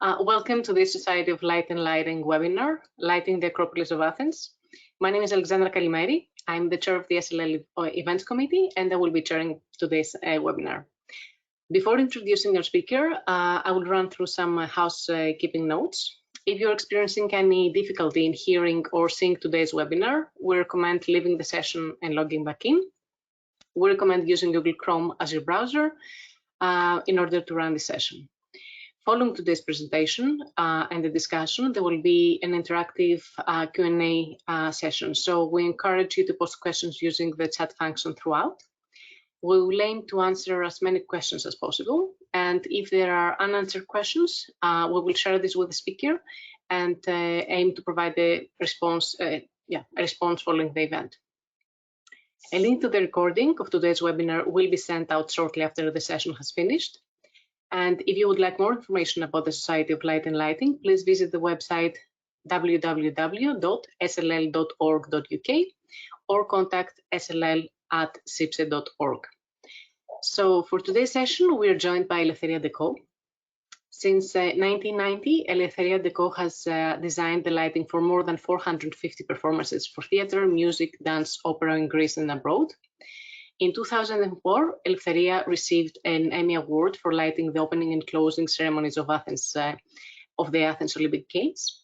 Welcome to the Society of Light and Lighting webinar, Lighting the Acropolis of Athens. My name is Alexandra Kalimeri. I'm the chair of the SLL Events Committee, and I will be chairing today's webinar. Before introducing our speaker, I will run through some housekeeping notes. If you're experiencing any difficulty in hearing or seeing today's webinar, we recommend leaving the session and logging back in. We recommend using Google Chrome as your browser in order to run the session. Following today's presentation and the discussion, there will be an interactive Q&A session. So we encourage you to post questions using the chat function throughout. We will aim to answer as many questions as possible. And if there are unanswered questions, we will share this with the speaker and aim to provide a response following the event. A link to the recording of today's webinar will be sent out shortly after the session has finished. And if you would like more information about the Society of Light and Lighting, please visit the website www.sll.org.uk or contact sll@cibse.org. So for today's session, we are joined by Eleftheria Deko. Since 1990, Eleftheria Deko has designed the lighting for more than 450 performances for theatre, music, dance, opera in Greece and abroad. In 2004, Eleftheria received an Emmy Award for lighting the opening and closing ceremonies of Athens, of the Athens Olympic Games.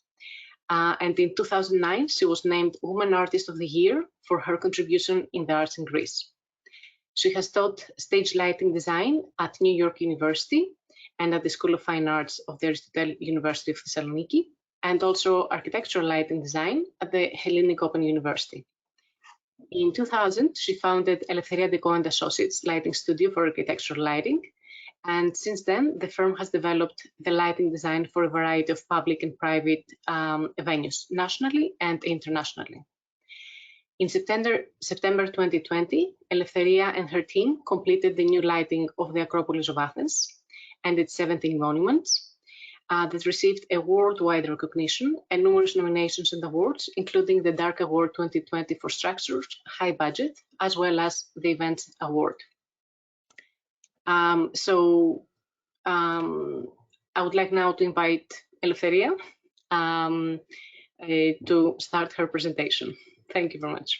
And in 2009, she was named Woman Artist of the Year for her contribution in the arts in Greece. She has taught stage lighting design at New York University and at the School of Fine Arts of the Aristotle University of Thessaloniki, and also architectural lighting design at the Hellenic Open University. In 2000, she founded Eleftheria Deko and Associates Lighting Studio for Architectural Lighting, and since then, the firm has developed the lighting design for a variety of public and private venues, nationally and internationally. In September 2020, Eleftheria and her team completed the new lighting of the Acropolis of Athens and its 17 monuments that received a worldwide recognition and numerous nominations and awards, including the Dark Award 2020 for Structures, High Budget, as well as the Events Award. I would like now to invite Eleftheria to start her presentation. Thank you very much.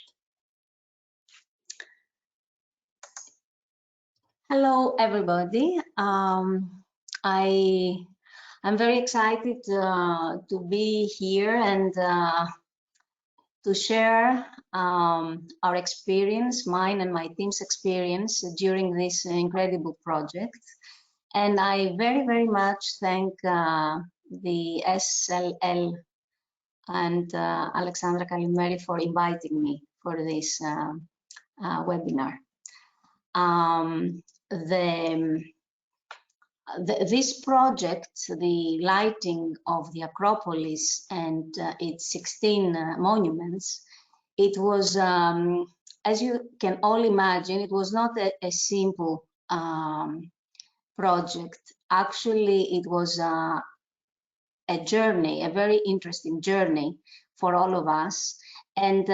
Hello, everybody. I'm very excited to be here and to share our experience, mine and my team's experience during this incredible project. And I very, very much thank the SLL and Alexandra Kalimeri for inviting me for this webinar. This project, the lighting of the Acropolis and its 16 monuments, it was, as you can all imagine, it was not a simple project. Actually, it was a journey, a very interesting journey for all of us. And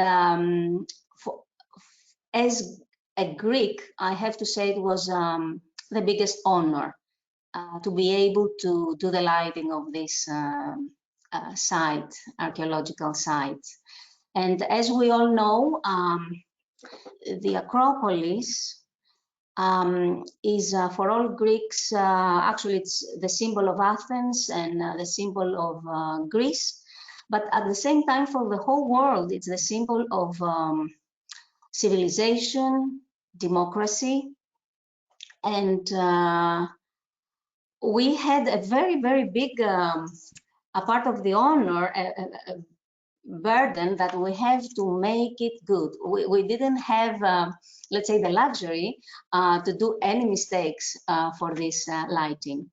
as a Greek, I have to say it was the biggest honor to be able to do the lighting of this site, archaeological site. And as we all know, the Acropolis is for all Greeks, actually it's the symbol of Athens and the symbol of Greece, but at the same time for the whole world, it's the symbol of civilization, democracy, and we had a very, very big, a part of the honor, a burden that we have to make it good. We didn't have, let's say, the luxury to do any mistakes for this lighting.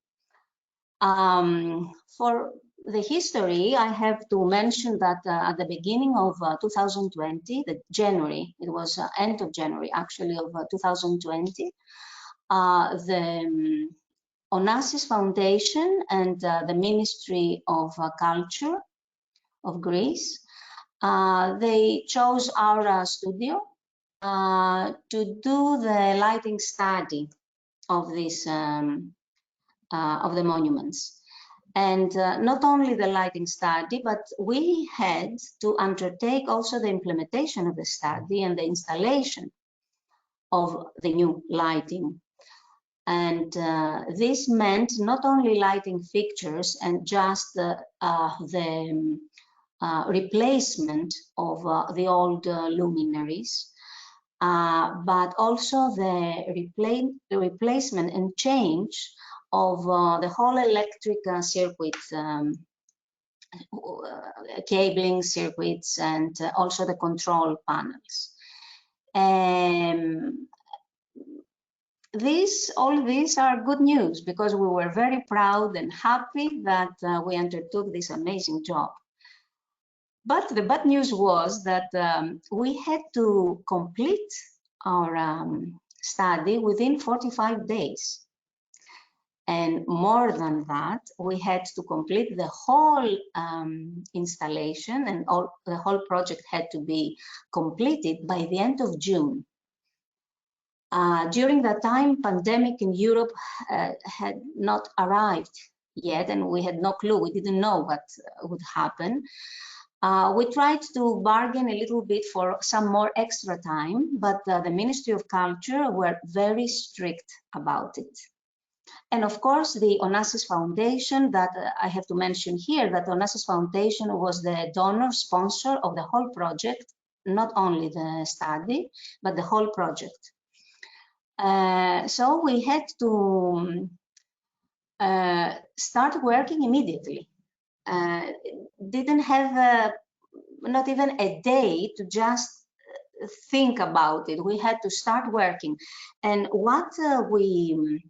For the history, I have to mention that at the beginning of 2020, January, it was end of January, actually, of 2020, the Onassis Foundation and the Ministry of Culture of Greece, they chose our studio to do the lighting study of this of the monuments. And not only the lighting study, but we had to undertake also the implementation of the study and the installation of the new lighting. And this meant not only lighting fixtures and just the replacement of the old luminaries, but also the replacement and change of the whole electric circuit, cabling circuits, and also the control panels. All these are good news, because we were very proud and happy that we undertook this amazing job. But the bad news was that we had to complete our study within 45 days. And more than that, we had to complete the whole installation, and the whole project had to be completed by the end of June. During that time, pandemic in Europe had not arrived yet, and we had no clue. We didn't know what would happen. We tried to bargain a little bit for some more extra time, but the Ministry of Culture were very strict about it. And of course, the Onassis Foundation, that I have to mention here, that Onassis Foundation was the donor sponsor of the whole project, not only the study, but the whole project. So we had to start working immediately. Didn't have not even a day to just think about it. We had to start working. And what we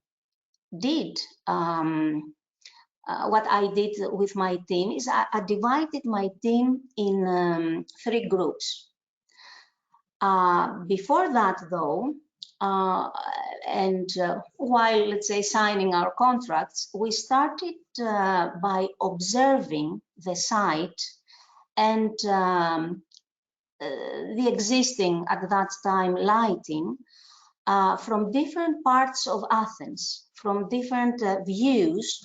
did, what I did with my team is I divided my team in 3 groups. Before that, though, while, let's say, signing our contracts, we started by observing the site and the existing, at that time, lighting from different parts of Athens, from different views,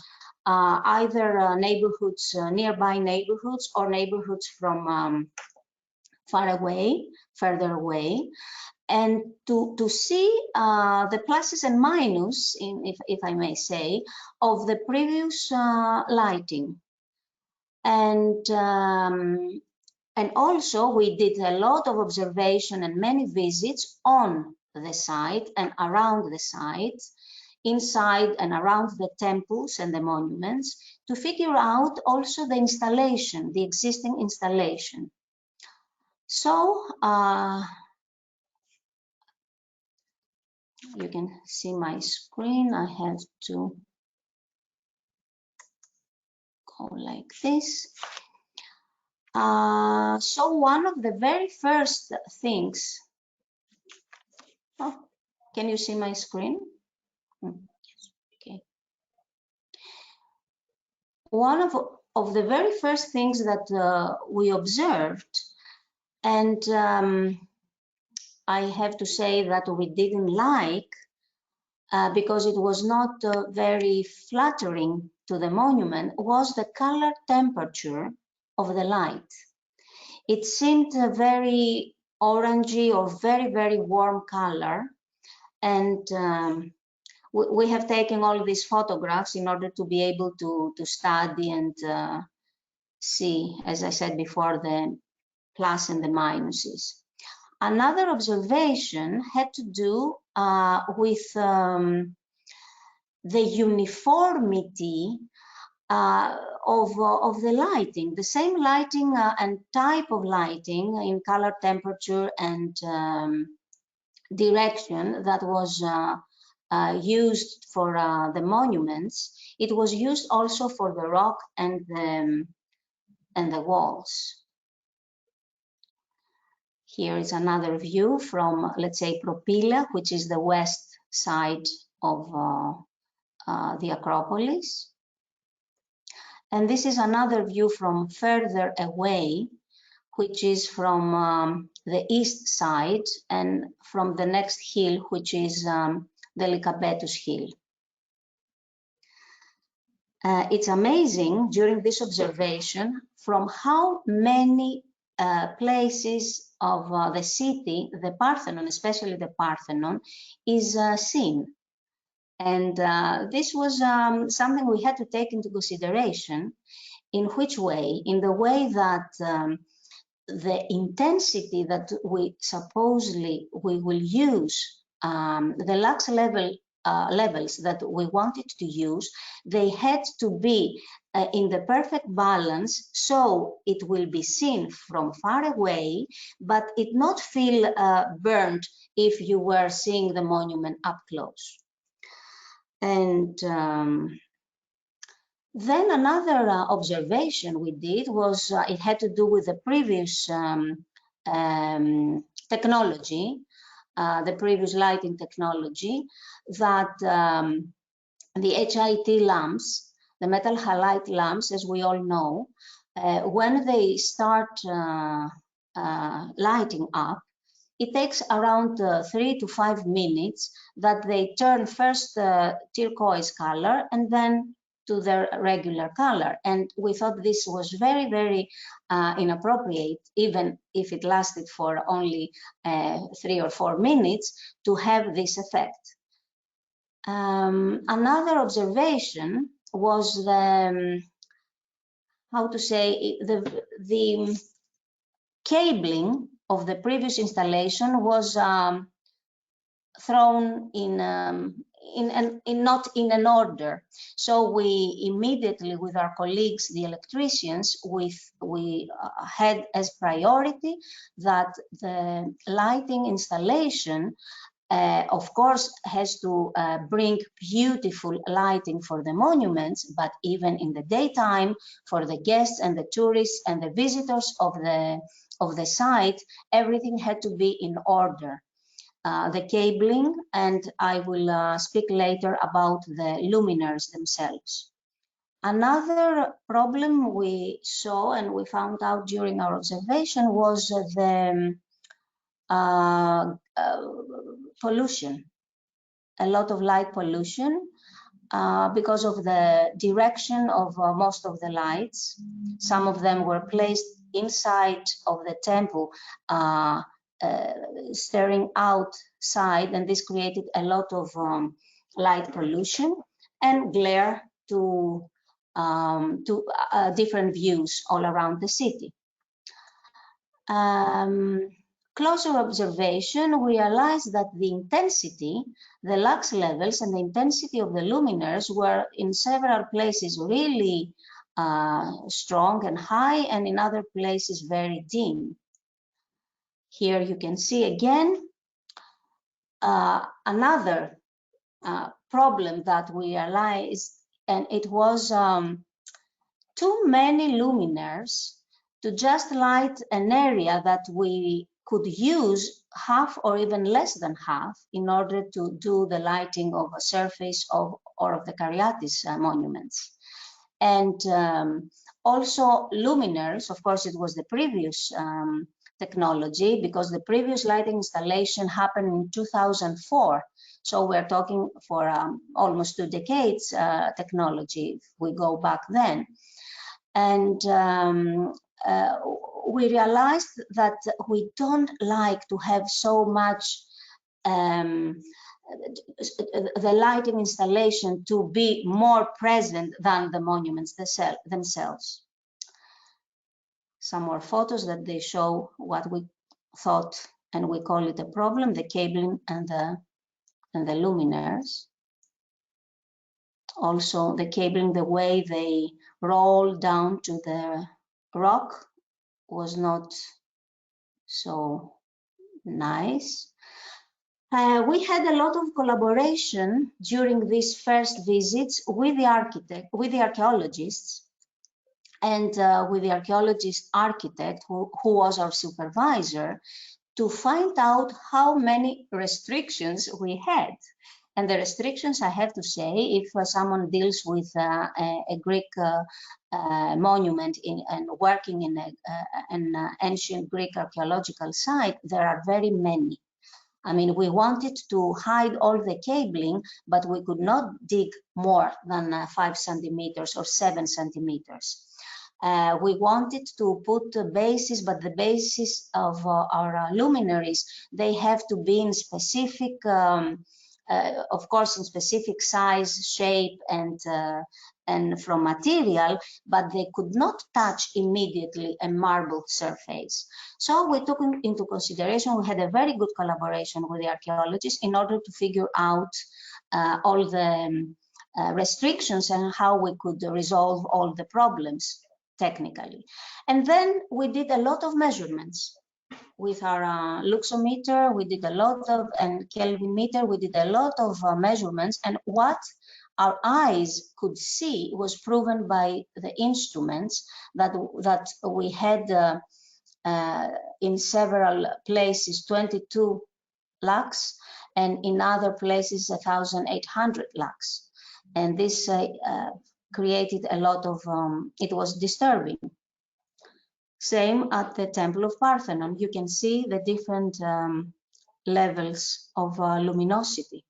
either neighborhoods, nearby neighborhoods, or neighborhoods from further away, and to see the pluses and minuses, if I may say, of the previous lighting. And also we did a lot of observation and many visits on the site and around the site, inside and around the temples and the monuments, to figure out also the installation, the existing installation. So you can see my screen. I have to go like this. So one of the very first things, can you see my screen? Okay. One of the very first things that we observed, and I have to say that we didn't like, because it was not very flattering to the monument, was the color temperature of the light. It seemed a very orangey or very, very warm color. And we have taken all these photographs in order to be able to study and see, as I said before, the plus and the minuses. Another observation had to do with the uniformity of the lighting, the same lighting and type of lighting in color, temperature, and direction that was used for the monuments. It was used also for the rock and the walls. Here is another view from, let's say, Propyla, which is the west side of the Acropolis. And this is another view from further away, which is from the east side and from the next hill, which is the Lycabettus hill. It's amazing during this observation from how many places of the city, the Parthenon, especially the Parthenon, is seen. And this was something we had to take into consideration. In which way? In the way that the intensity that we supposedly we will use, the Lux levels that we wanted to use, they had to be in the perfect balance, so it will be seen from far away, but it not feel burnt if you were seeing the monument up close. And then another observation we did was it had to do with the previous technology, the previous lighting technology, that the HIT lamps, the metal halide lamps, as we all know, when they start lighting up, it takes around 3 to 5 minutes that they turn first turquoise color and then to their regular color. And we thought this was very, very inappropriate, even if it lasted for only 3 or 4 minutes, to have this effect. Another observation was the, how to say, the cabling of the previous installation was thrown not in an order. So we immediately, with our colleagues, the electricians, we had as priority that the lighting installation, of course, has to bring beautiful lighting for the monuments, but even in the daytime, for the guests and the tourists and the visitors of the site, everything had to be in order. The cabling, and I will speak later about the luminaires themselves. Another problem we saw and we found out during our observation was the pollution, a lot of light pollution because of the direction of most of the lights. Some of them were placed inside of the temple, staring outside, and this created a lot of light pollution and glare to different views all around the city. Closer observation, we realized that the intensity, the Lux levels and the intensity of the luminaires were in several places really strong and high, and in other places very dim. Here you can see again another problem that we realized, and it was too many luminaires to just light an area that we could use half or even less than half in order to do the lighting of a surface of or of the Caryatids monuments. And also luminaires, of course, it was the previous technology, because the previous lighting installation happened in 2004. So we're talking for almost 2 decades technology, if we go back then. And we realized that we don't like to have so much the lighting installation to be more present than the monuments themselves. Some more photos that they show what we thought, and we call it a problem, the cabling and the luminaires. Also the cabling, the way they roll down to the rock was not so nice. We had a lot of collaboration during these first visits with the archaeologists, and with the architect who was our supervisor, to find out how many restrictions we had. And the restrictions, I have to say, if someone deals with a Greek monument and working in an ancient Greek archaeological site, there are very many. I mean, we wanted to hide all the cabling, but we could not dig more than 5 centimeters or 7 centimeters. We wanted to put the bases, but the bases of our luminaries, they have to be in specific, of course, in specific size, shape, and from material, but they could not touch immediately a marble surface. So we took into consideration, we had a very good collaboration with the archaeologists in order to figure out all the restrictions and how we could resolve all the problems technically. And then we did a lot of measurements with our luxometer. We did a lot of, and Kelvin meter, we did a lot of measurements, and what our eyes could see was proven by the instruments that we had in several places 22 lux, and in other places 1,800 lux. And this created a lot of, it was disturbing. Same at the Temple of Parthenon. You can see the different levels of luminosity.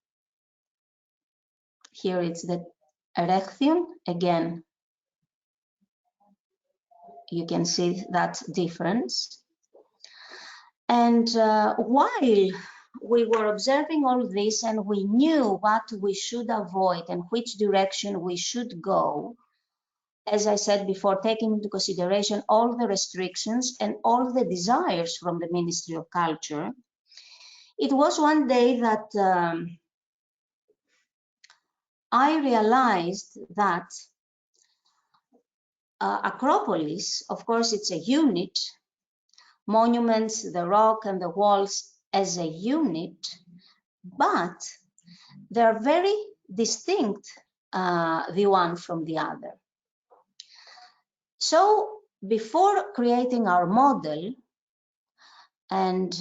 Here it's the Erechtheion. Again, you can see that difference. And while we were observing all this and we knew what we should avoid and which direction we should go, as I said before, taking into consideration all the restrictions and all the desires from the Ministry of Culture, it was one day that I realized that Acropolis, of course, it's a unit, monuments, the rock and the walls as a unit, but they're very distinct, the one from the other. So before creating our model and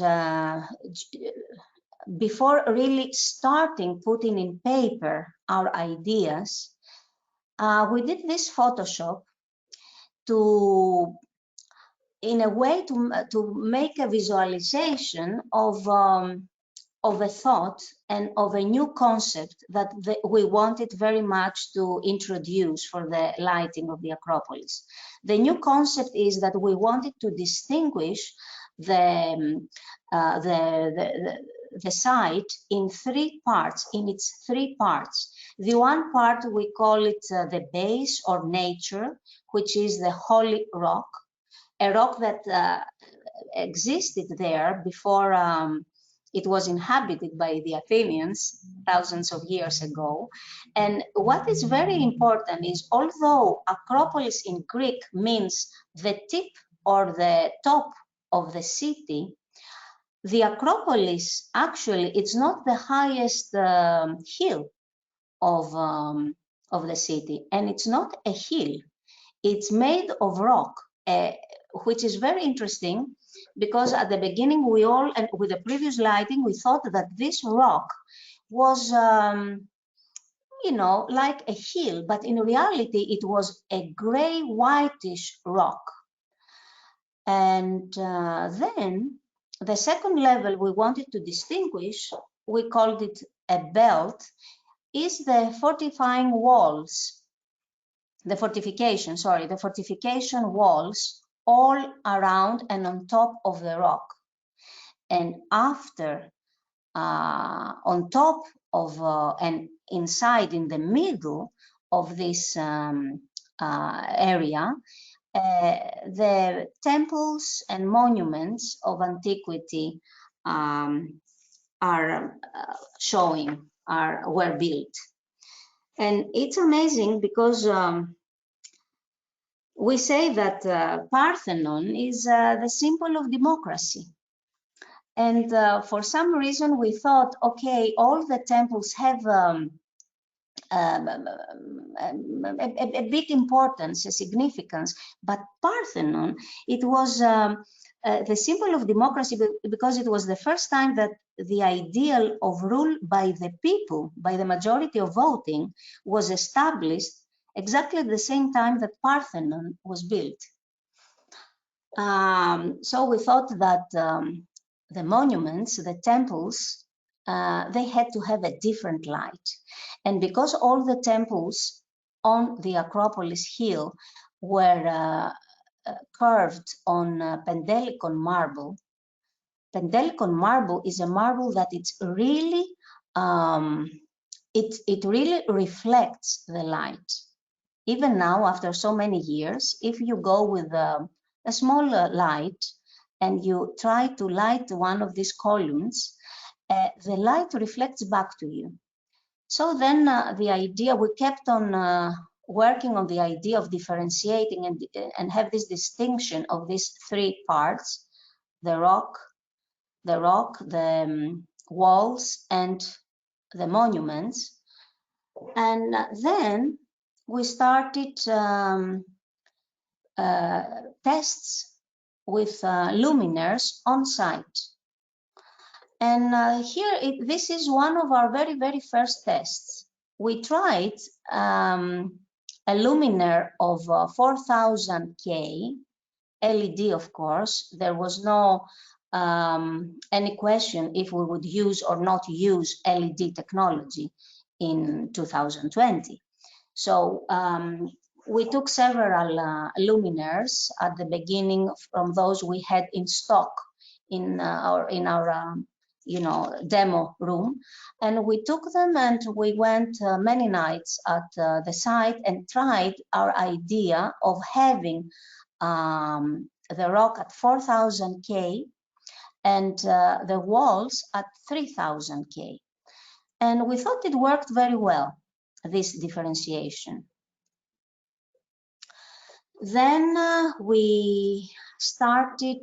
before really starting putting in paper our ideas, we did this Photoshop to, in a way, to make a visualization of a thought and of a new concept that we wanted very much to introduce for the lighting of the Acropolis. The new concept is that we wanted to distinguish the site in 3 parts, in its 3 parts. The one part, we call it the base or nature, which is the holy rock, a rock that existed there before it was inhabited by the Athenians thousands of years ago. And what is very important is, although Acropolis in Greek means the tip or the top of the city, the Acropolis actually, it's not the highest hill of the city, and it's not a hill. It's made of rock, which is very interesting, because at the beginning we all, and with the previous lighting, we thought that this rock was, you know, like a hill, but in reality it was a gray whitish rock. And then the second level we wanted to distinguish, we called it a belt, is the fortifying walls, the fortification walls all around and on top of the rock. And after, on top of and inside, in the middle of this area, the temples and monuments of antiquity were built. And it's amazing because we say that Parthenon is the symbol of democracy. And for some reason we thought, okay, all the temples have a big importance, a significance, but Parthenon, it was the symbol of democracy because it was the first time that the ideal of rule by the people, by the majority of voting, was established exactly at the same time that Parthenon was built. So we thought that the monuments, the temples, they had to have a different light. And because all the temples on the Acropolis hill were curved on Pentelicon marble. Pentelicon marble is a marble that it's really, it really reflects the light. Even now, after so many years, if you go with a small light and you try to light one of these columns, the light reflects back to you. So then the idea, we kept on working on the idea of differentiating and have this distinction of these three parts, the rock, the walls, and the monuments. And then we started tests with luminaires on site. And here, this is one of our very, very first tests. We tried a luminaire of 4000 K, LED, of course. There was no any question if we would use or not use LED technology in 2020. So we took several luminaires at the beginning from those we had in stock in our demo room, and we took them and we went many nights at the site and tried our idea of having the rock at 4000 K and the walls at 3000 K. And we thought it worked very well, this differentiation. Then we started,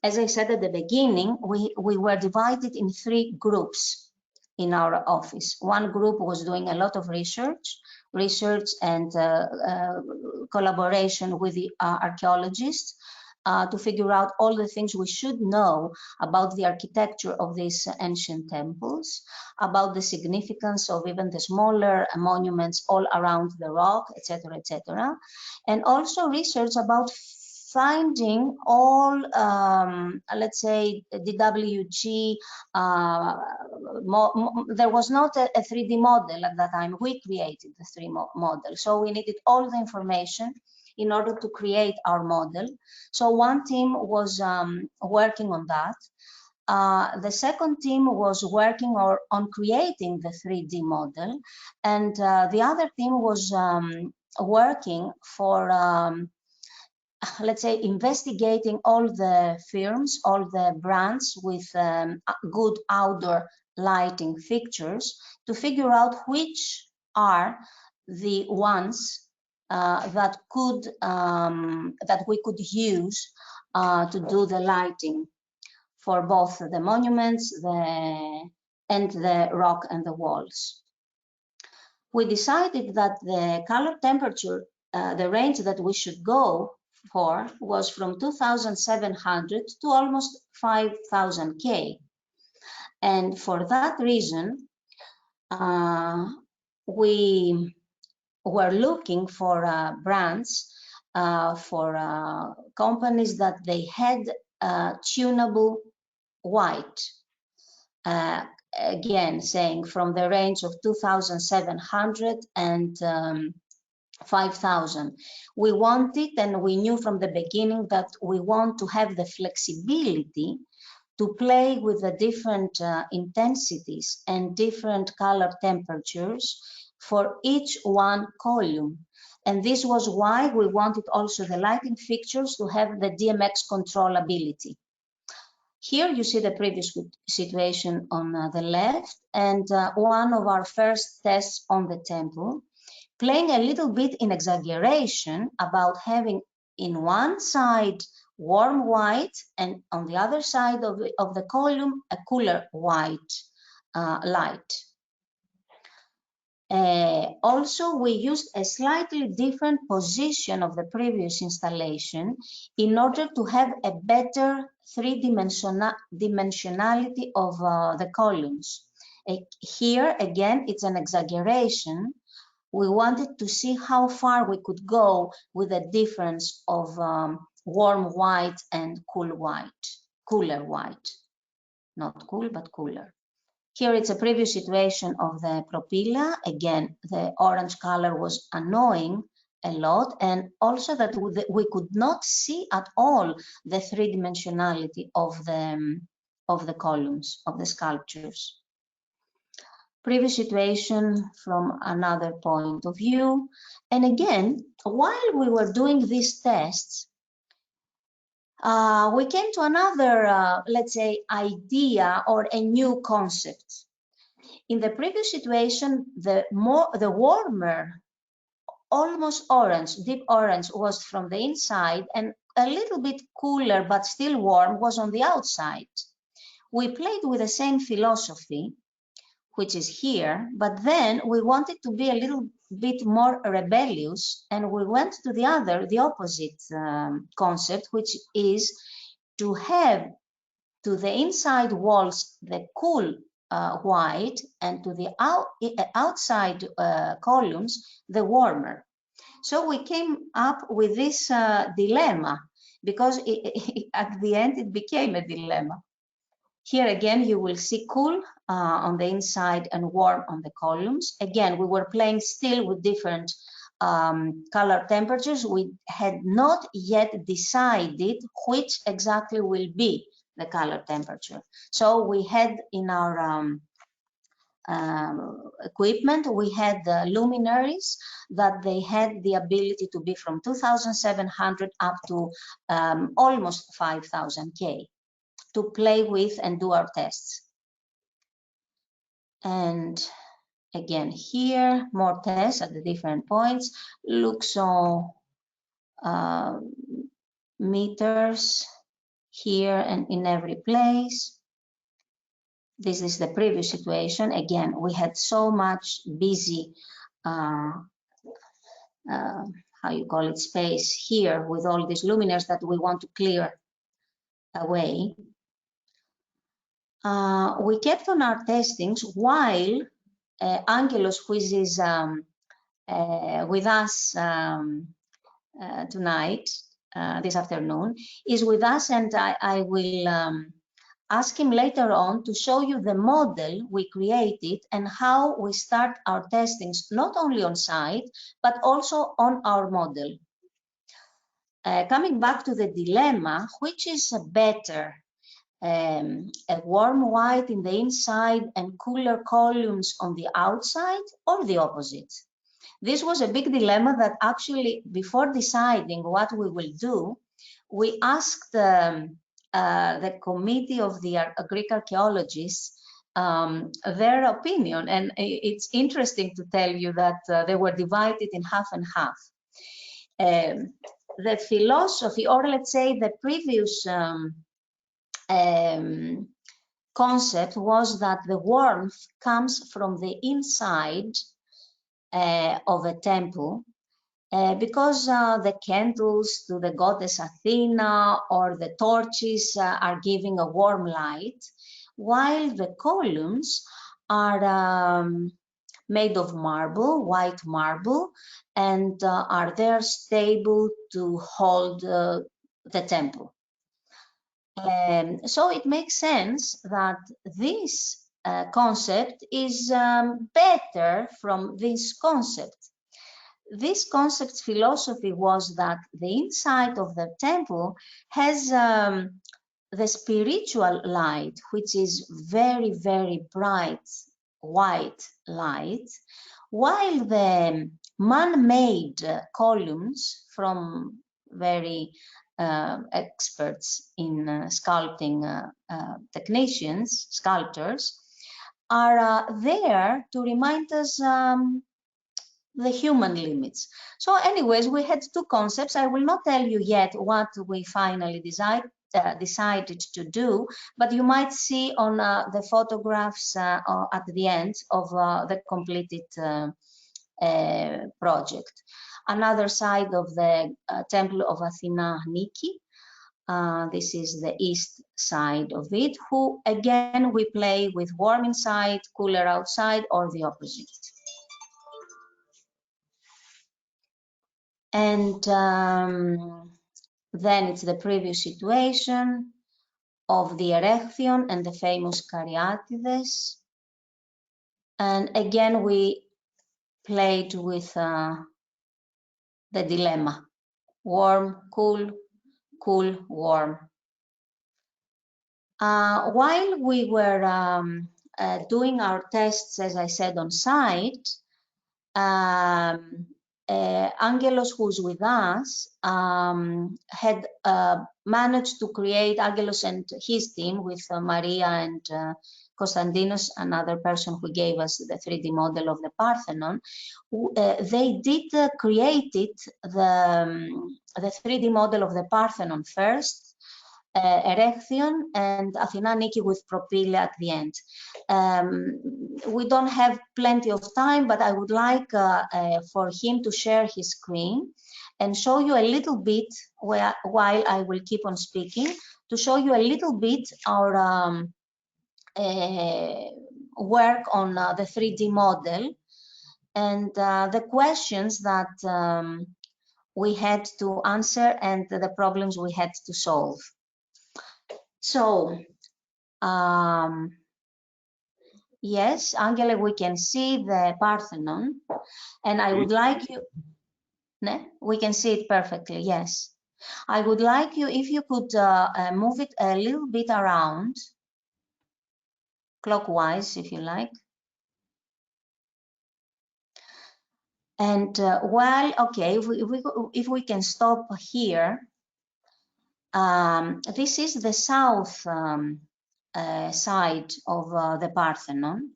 as I said at the beginning, we were divided in three groups in our office. One group was doing a lot of research and collaboration with the archaeologists to figure out all the things we should know about the architecture of these ancient temples, about the significance of even the smaller monuments all around the rock, etc., etc. And also research about finding all, let's say, DWG, there was not a 3D model at that time. We created the 3D model. So we needed all the information in order to create our model. So one team was working on that. The second team was working on creating the 3D model. And the other team was working for, let's say, investigating all the firms, all the brands with good outdoor lighting fixtures to figure out which are the ones that we could use to do the lighting for both the monuments and the rock and the walls. We decided that the color temperature, the range that we should go for was from 2700 to almost 5000 K. And for that reason, we were looking for brands, for companies that they had tunable white. Again, saying from the range of 2700 and 5000. We wanted, and we knew from the beginning that we want to have the flexibility to play with the different intensities and different color temperatures for each one column. And this was why we wanted also the lighting fixtures to have the DMX controllability. Here you see the previous situation on the left, and one of our first tests on the temple, playing a little bit in exaggeration about having in one side warm white and on the other side of the column a cooler white light. Also, we used a slightly different position of the previous installation in order to have a better three-dimensionality of the columns. Here, again, it's an exaggeration. We wanted to see how far we could go with the difference of warm white and cooler white. not cool, but cooler. Here it's a previous situation of the propyla. Again, the orange color was annoying a lot, and also that we could not see at all the three-dimensionality of the columns, of the sculptures. Previous situation from another point of view. And again, while we were doing these tests, we came to another, let's say, idea or a new concept. In the previous situation, the warmer, almost orange, deep orange was from the inside, and a little bit cooler but still warm was on the outside. We played with the same philosophy, which is here, but then we wanted to be a little bit more rebellious, and we went to the opposite concept, which is to have to the inside walls the cool white, and to the outside columns the warmer. So we came up with this dilemma, because at the end it became a dilemma. Here again you will see cool on the inside and warm on the columns. Again, we were playing still with different color temperatures. We had not yet decided which exactly will be the color temperature. So we had in our equipment, we had the luminaries that they had the ability to be from 2,700 up to almost 5,000 K to play with and do our tests. And again, here, more tests at the different points. Luxo meters here and in every place. This is the previous situation. Again, we had so much busy, how you call it, space here with all these luminaires that we want to clear away. We kept on our testings while Angelos, who is with us tonight, this afternoon, is with us, and I will ask him later on to show you the model we created and how we start our testings, not only on site, but also on our model. Coming back to the dilemma, which is better, a warm white in the inside and cooler columns on the outside, or the opposite? This was a big dilemma that actually, before deciding what we will do, we asked the committee of the Greek archaeologists their opinion, and it's interesting to tell you that they were divided in half and half. The philosophy, or let's say the previous concept, was that the warmth comes from the inside of a temple, because the candles to the goddess Athena or the torches are giving a warm light, while the columns are made of marble, white marble, and are there stable to hold the temple. So it makes sense that this concept is better from this concept. This concept's philosophy was that the inside of the temple has the spiritual light, which is very, very bright white light, while the man-made columns from very experts in sculpting technicians, sculptors, are there to remind us the human limits. So anyways, we had two concepts. I will not tell you yet what we finally decided to do, but you might see on the photographs at the end of the completed project. Another side of the Temple of Athena Nike. This is the east side of it, who again we play with warm inside, cooler outside, or the opposite. And then it's the previous situation of the Erechtheion and the famous Caryatides. And again, we played with the dilemma, warm, cool, cool, warm. While we were doing our tests, as I said, on site, Angelos, who's with us, had managed to create, Angelos and his team with Maria and Konstantinos, another person who gave us the 3D model of the Parthenon. They did created the 3D model of the Parthenon first, Erechtheion, and Athina Niki with Propylaea at the end. We don't have plenty of time, but I would like for him to share his screen and show you a little bit, while I will keep on speaking, to show you a little bit our work on the 3D model and the questions that we had to answer and the problems we had to solve. So, yes, Angela, we can see the Parthenon, and I would like you, we can see it perfectly, yes. I would like you, if you could move it a little bit around, clockwise, if you like. And well, okay, if we can stop here, this is the south side of the Parthenon.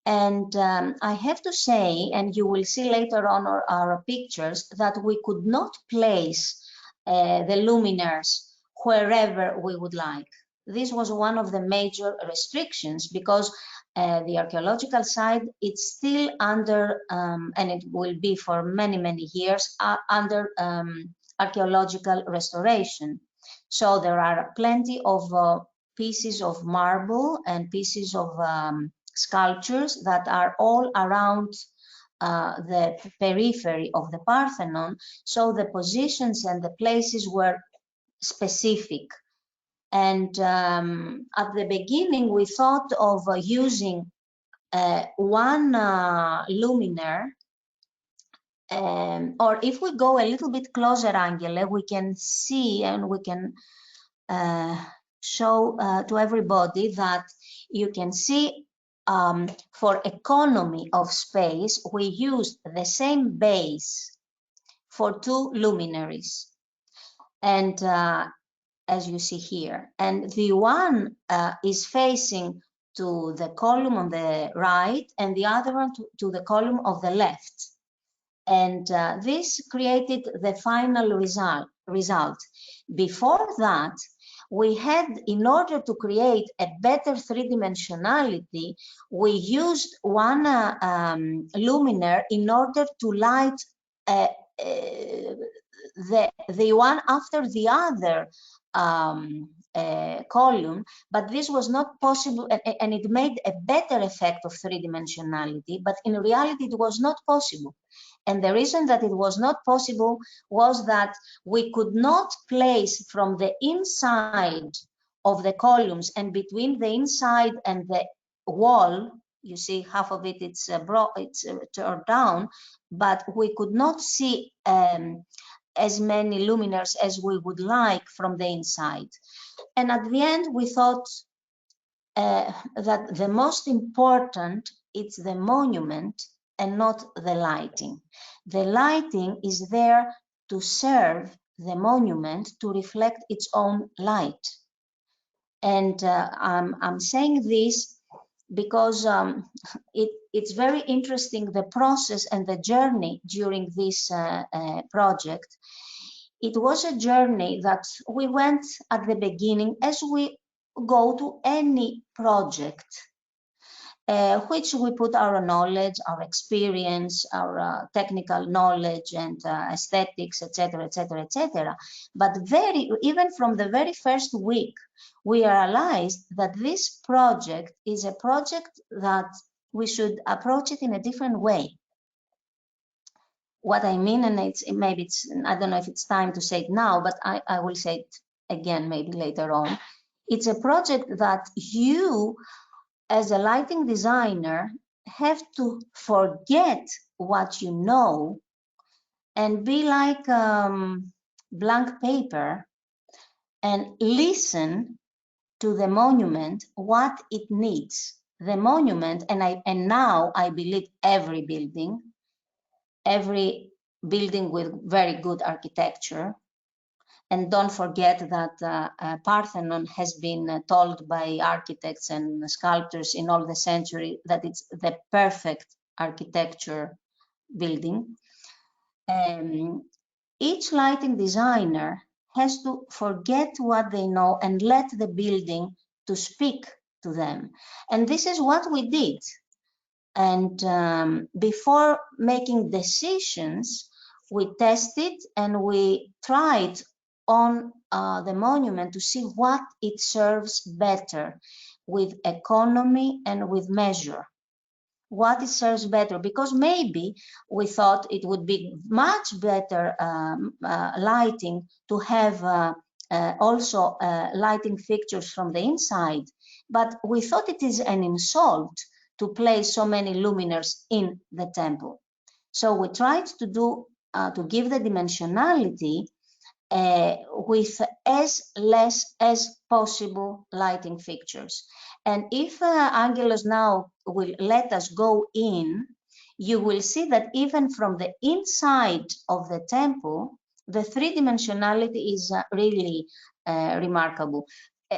And I have to say, and you will see later on our pictures, that we could not place the luminaires wherever we would like. This was one of the major restrictions because the archaeological site, it's still under, and it will be for many, many years, under archaeological restoration. So there are plenty of pieces of marble and pieces of sculptures that are all around the periphery of the Parthenon. So the positions and the places were specific. And at the beginning, we thought of using one luminaire. Or if we go a little bit closer, Angela, we can see and we can show to everybody that you can see for economy of space, we used the same base for two luminaries. And as you see here, and the one is facing to the column on the right and the other one to the column of the left. And this created the final result. Before that, we had, in order to create a better three-dimensionality, we used one luminaire in order to light the one after the other column, but this was not possible, and it made a better effect of three-dimensionality, but in reality it was not possible. And the reason that it was not possible was that we could not place from the inside of the columns and between the inside and the wall, you see half of it, it's turned down, but we could not see as many luminaires as we would like from the inside. And at the end, we thought that the most important is the monument and not the lighting. The lighting is there to serve the monument to reflect its own light. And I'm saying this because it's very interesting, the process and the journey during this project. It was a journey that we went at the beginning as we go to any project, which we put our knowledge, our experience, our technical knowledge and aesthetics, etc., etc., etc. But even from the very first week, we realized that this project is a project that we should approach it in a different way. What I mean, and maybe I don't know if it's time to say it now, but I will say it again maybe later on, It's a project that you, as a lighting designer, have to forget what you know and be like blank paper and listen to the monument what it needs. The monument, and now I believe every building with very good architecture. And don't forget that Parthenon has been told by architects and sculptors in all the century that it's the perfect architecture building. Each lighting designer has to forget what they know and let the building to speak to them. And this is what we did. And before making decisions, we tested and we tried on the monument to see what it serves better with economy and with measure. What it serves better, because maybe we thought it would be much better lighting to have also lighting fixtures from the inside, but we thought it is an insult to place so many luminaires in the temple. So we tried to do to give the dimensionality with as less as possible lighting fixtures. And if Angelos now will let us go in, you will see that even from the inside of the temple, the three-dimensionality is really remarkable.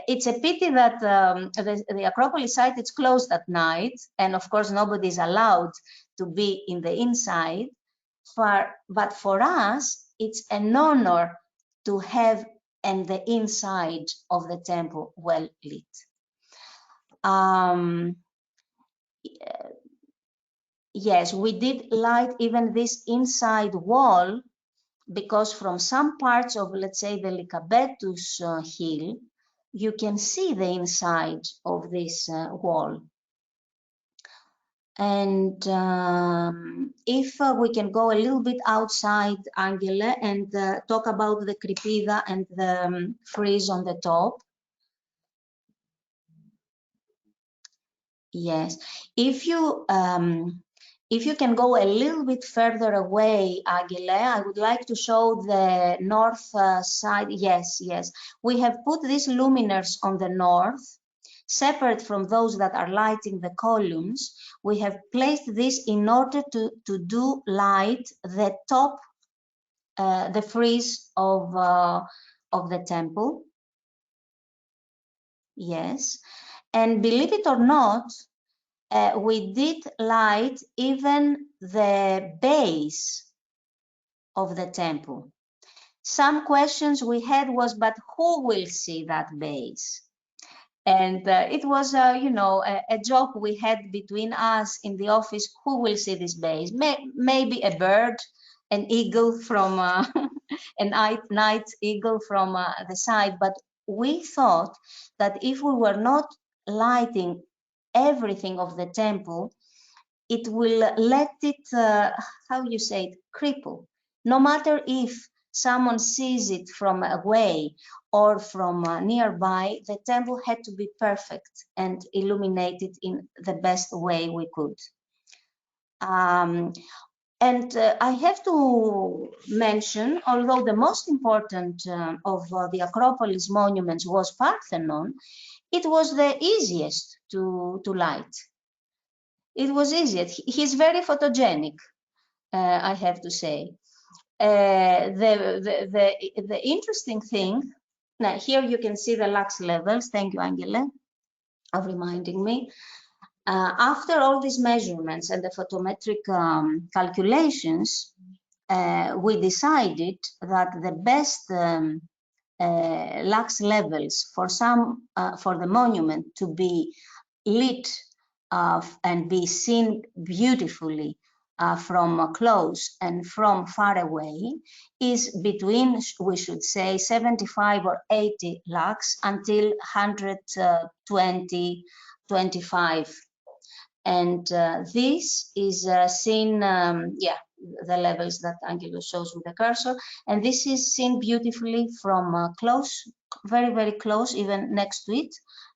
It's a pity that the Acropolis site is closed at night, and of course nobody is allowed to be in the inside. But for us, it's an honor to have and the inside of the temple well lit. Yes, we did light even this inside wall, because from some parts of, let's say, the Lycabettus hill, you can see the inside of this wall. And if we can go a little bit outside, Angela, and talk about the Cripida and the frieze on the top. Yes, if you can go a little bit further away, Agile, I would like to show the north side. Yes, yes, we have put these luminaires on the north, separate from those that are lighting the columns. We have placed this in order to do light the top, the frieze of the temple. Yes, and believe it or not, we did light even the base of the temple. Some questions we had was, but who will see that base? And it was, you know, a joke we had between us in the office. Who will see this base? Maybe a bird, an eagle from a night eagle from the side. But we thought that if we were not lighting everything of the temple, it will let it, how you say it, cripple. No matter if someone sees it from away or from nearby, the temple had to be perfect and illuminated in the best way we could. And I have to mention, although the most important of the Acropolis monuments was Parthenon, it was the easiest to light. It was easiest. He's very photogenic, I have to say. The interesting thing, now here you can see the Lux Levels. Thank you, Angela, of reminding me. After all these measurements and the photometric calculations, we decided that the best Lux Levels for the monument to be lit and be seen beautifully from close and from far away is between, we should say, 75 or 80 lux until 120, 25. And this is seen, yeah, the levels that Angelo shows with the cursor. And this is seen beautifully from close, very, very close, even next to it,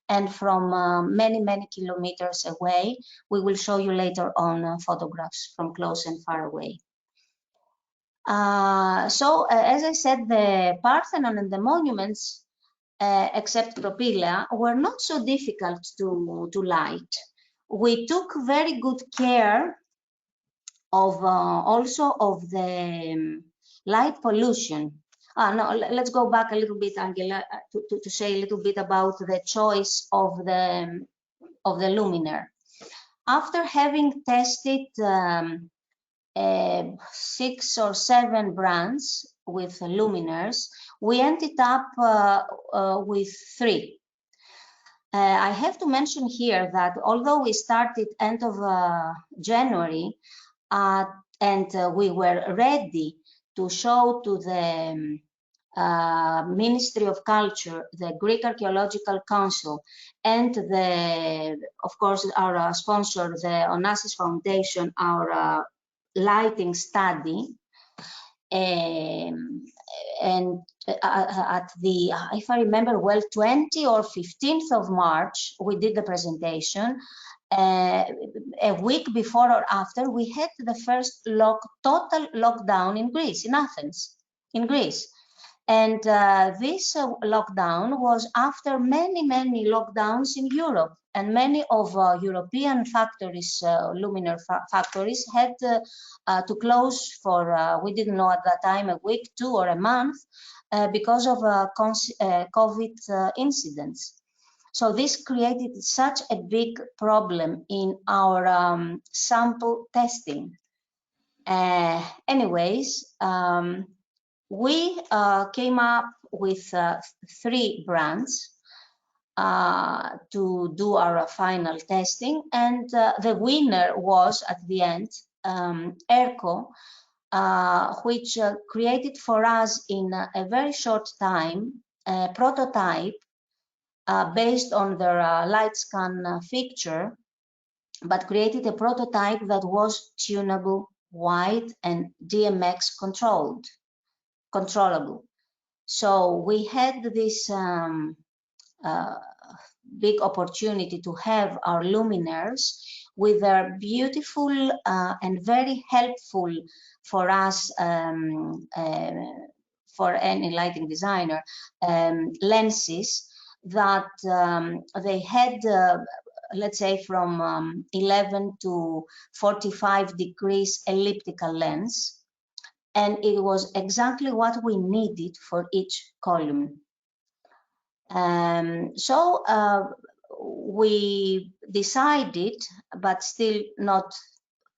and from many, many kilometers away. We will show you later on photographs from close and far away. As I said, the Parthenon and the monuments, except Propylaea, were not so difficult to light. We took very good care of also of the light pollution. No, let's go back a little bit, Angela, to say a little bit about the choice of the luminaire. After having tested 6 or 7 brands with luminaires, we ended up with 3. I have to mention here that although we started end of January and we were ready to show to the Ministry of Culture, the Greek Archaeological Council, and of course our sponsor, the Onassis Foundation, our lighting study, and at the, if I remember well, 20 or 15th of March, we did the presentation. A week before or after, we had the first total lockdown in Greece, in Athens, in Greece. And this lockdown was after many, many lockdowns in Europe. And many of European factories, luminaire factories, had to close for, we didn't know at that time, a week, 2 or a month, because of COVID incidents. So this created such a big problem in our sample testing. Anyways, we came up with 3 brands to do our final testing, and the winner was at the end ERCO, which created for us in a very short time a prototype based on their light scan fixture, but created a prototype that was tunable, wide, and DMX controllable. So we had this big opportunity to have our luminaires with their beautiful and very helpful for us, for any lighting designer, lenses that they had, let's say, from 11 to 45 degrees elliptical lens. And it was exactly what we needed for each column. So we decided, but still not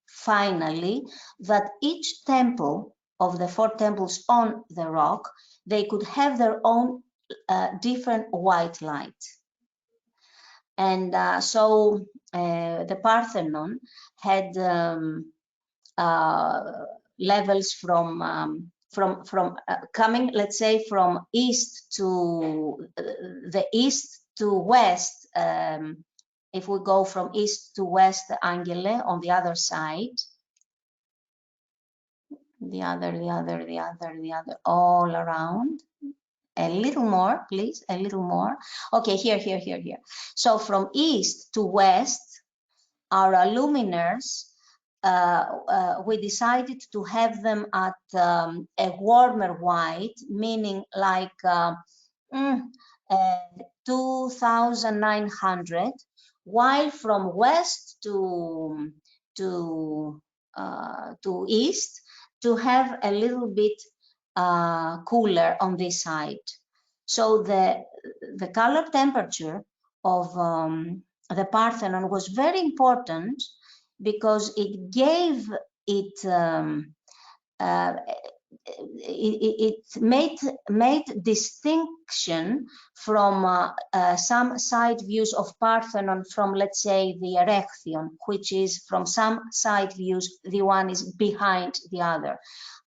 finally, that each temple of the 4 temples on the rock, they could have their own different white light. And so the Parthenon had levels from coming, let's say, from east to the east to west. If we go from east to west, Angele, on the other side, the other, all around. A little more, please, a little more. Okay, here. So from east to west, our luminaires, we decided to have them at a warmer white, meaning like 2,900, while from west to east to have a little bit cooler on this side. So the color temperature of the Parthenon was very important because it gave it made distinction from some side views of Parthenon from, let's say, the Erechtheion, which is from some side views, the one is behind the other.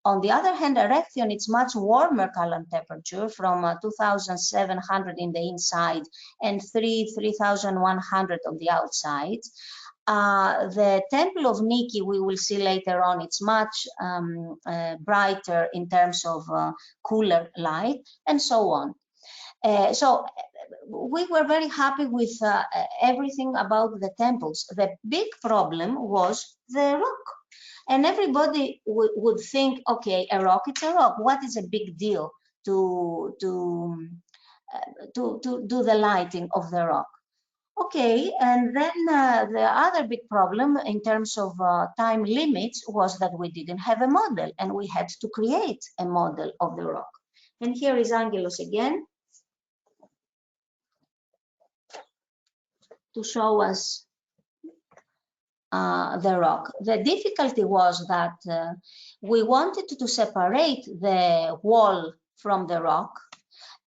On the other hand, Erechtheion, it's much warmer color temperature from 2,700 in the inside and 3,100 on the outside. The Temple of Nike, we will see later on, it's much brighter in terms of cooler light, and so on. So we were very happy with everything about the temples. The big problem was the rock. And everybody would think, okay, a rock, it's a rock. What is a big deal to do the lighting of the rock? Okay, and then the other big problem in terms of time limits was that we didn't have a model, and we had to create a model of the rock. And here is Angelos again to show us the rock. The difficulty was that we wanted to separate the wall from the rock,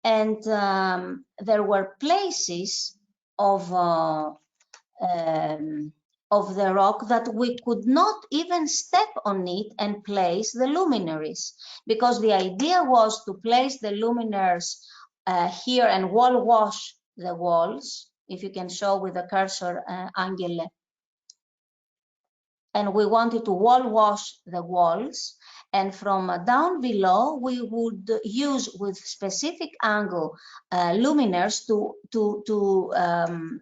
and there were places of the rock that we could not even step on it and place the luminaries, because the idea was to place the luminaires here and wall wash the walls. If you can show with the cursor, Angele. And we wanted to wall wash the walls, and from down below we would use with specific angle luminaires to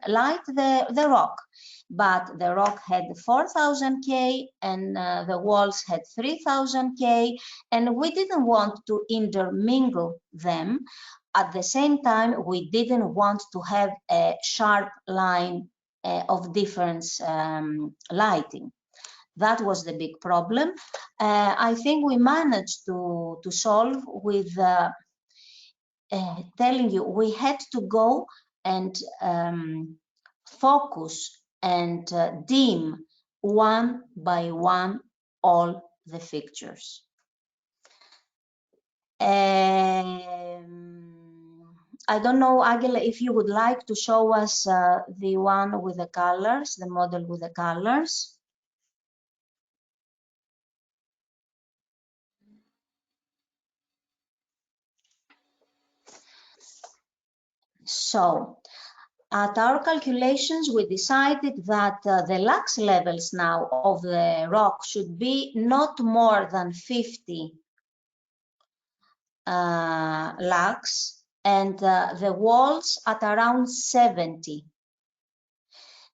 light the rock. But the rock had 4000 K and the walls had 3000 K, and we didn't want to intermingle them. At the same time, we didn't want to have a sharp line of difference lighting. That was the big problem. I think we managed to solve with telling you we had to go and focus and dim one by one all the fixtures. I don't know, Agile, if you would like to show us the one with the colors, the model with the colors. So, at our calculations, we decided that the Lux levels now of the rock should be not more than 50 lux, and the walls at around 70.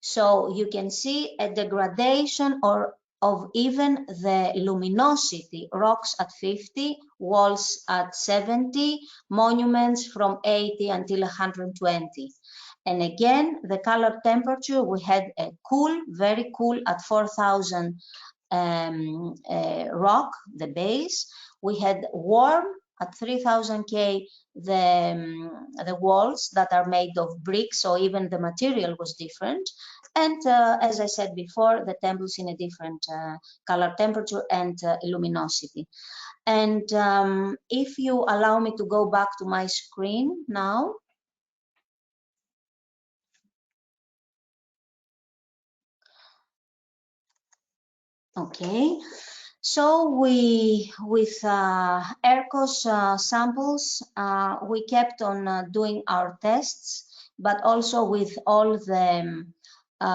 So you can see a degradation of even the luminosity, rocks at 50, walls at 70, monuments from 80 until 120. And again, the color temperature, we had a cool, very cool at 4000 rock, the base. We had warm at 3000 K, the walls that are made of brick, so even the material was different. And as I said before, the temples in a different color temperature and luminosity. And if you allow me to go back to my screen now. Okay. So with ERCOS samples, we kept on doing our tests, but also with all the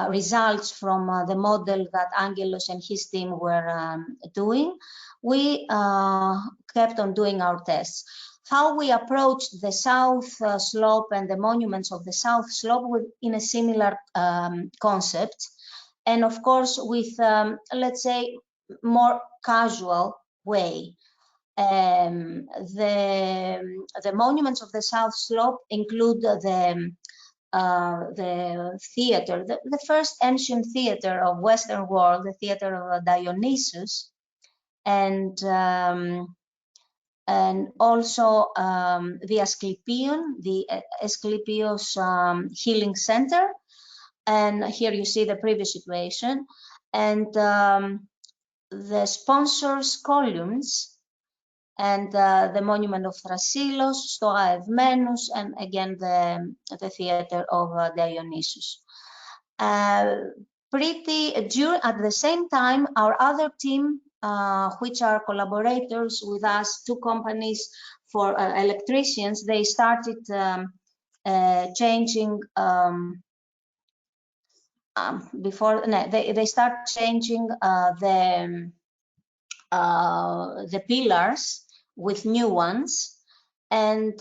results from the model that Angelos and his team were doing, we kept on doing our tests. How we approached the south slope and the monuments of the south slope in a similar concept, and of course with, let's say, more casual way. The monuments of the south slope include the theater, the first ancient theater of Western world, the theater of Dionysus, and also the Asclepion, the Asclepios Healing Center. And here you see the previous situation, and the sponsors' columns, and the monument of Thrasilos, Stoa Evmenus, and again the theater of Dionysus. At the same time, our other team, which are collaborators with us, two companies for electricians, they started changing before no, they start changing the pillars with new ones, and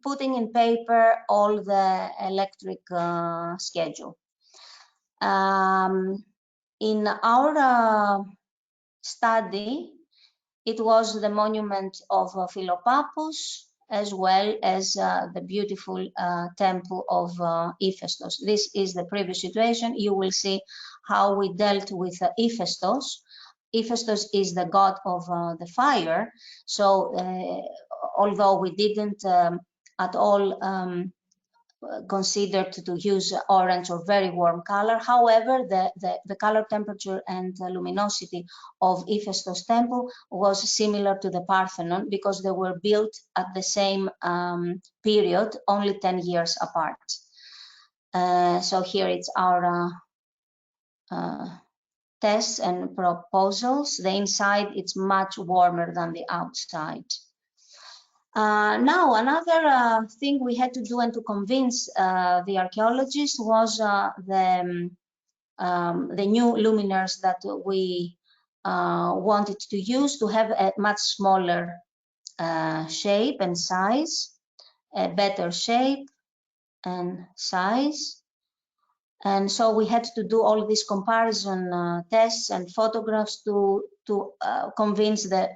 putting in paper all the electric schedule. In our study, it was the monument of Philopappus, as well as the beautiful temple of Hephaestus. This is the previous situation. You will see how we dealt with Hephaestus. Hephaestus is the god of the fire. So although we didn't at all considered to use orange or very warm color, however, the color temperature and luminosity of Hephaestus temple was similar to the Parthenon, because they were built at the same period, only 10 years apart. So here it's our tests and proposals. The inside, it's much warmer than the outside. Now, another thing we had to do and to convince the archaeologists was the new luminaires that we wanted to use to have a much smaller shape and size, a better shape and size. And so we had to do all these comparison tests and photographs to convince the,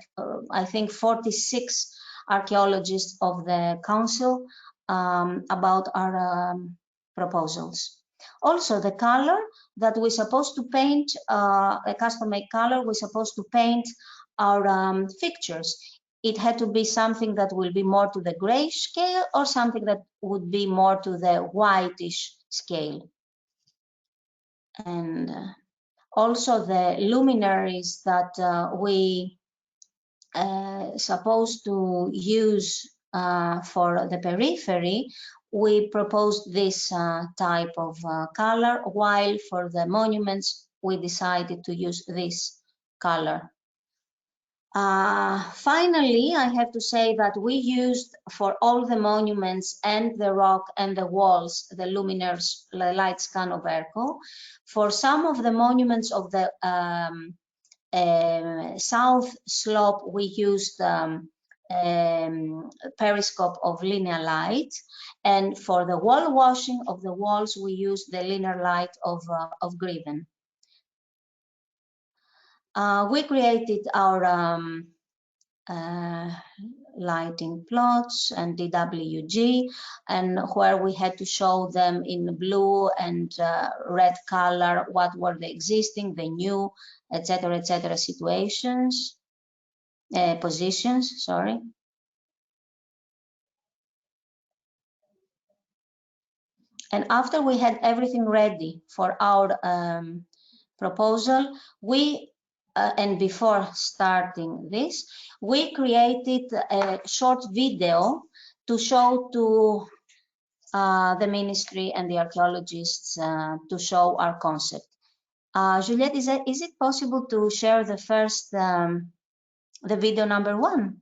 I think, 46 archaeologists of the council about our proposals. Also, the color that we're supposed to paint, a custom-made color, we're supposed to paint our fixtures. It had to be something that will be more to the gray scale, or something that would be more to the whitish scale. And also the luminaries that we supposed to use for the periphery, we proposed this type of color, while for the monuments we decided to use this color. Finally, I have to say that we used for all the monuments and the rock and the walls, the luminaires, the light scan of ERCO. For some of the monuments of the south slope, we used periscope of linear light, and for the wall washing of the walls, we used the linear light of Griven. We created our lighting plots and DWG, and where we had to show them in blue and red color what were the existing, the new, etc., situations, positions, sorry. And after we had everything ready for our proposal, we and before starting this, we created a short video to show to the ministry and the archaeologists to show our concept. Juliette, is it possible to share the first, the video number 1?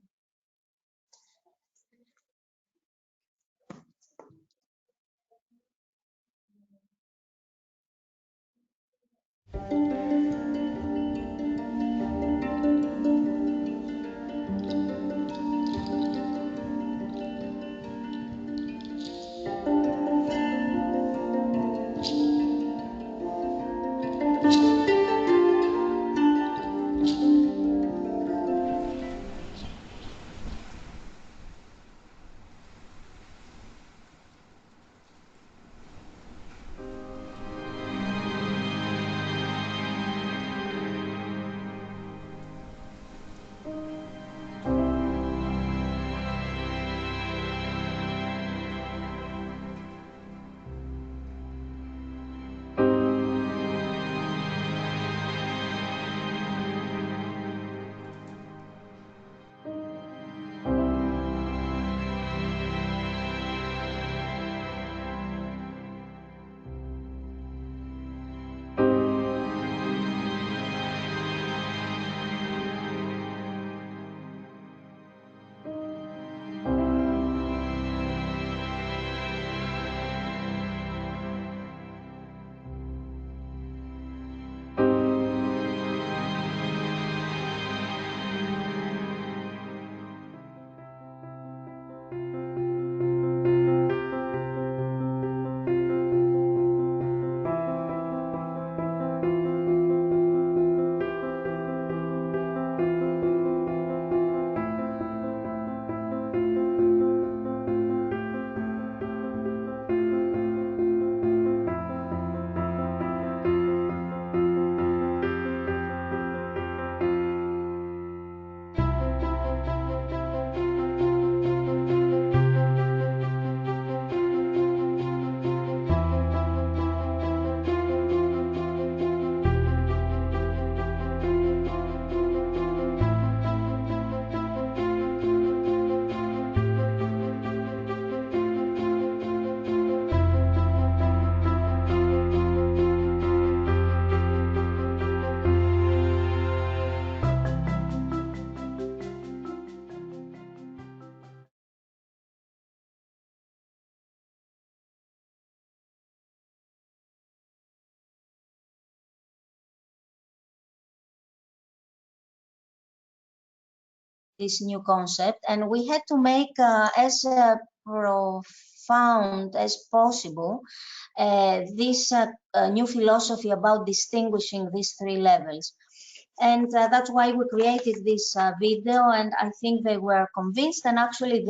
this new concept, and we had to make as profound as possible this new philosophy about distinguishing these three levels. And that's why we created this video, and I think they were convinced, and actually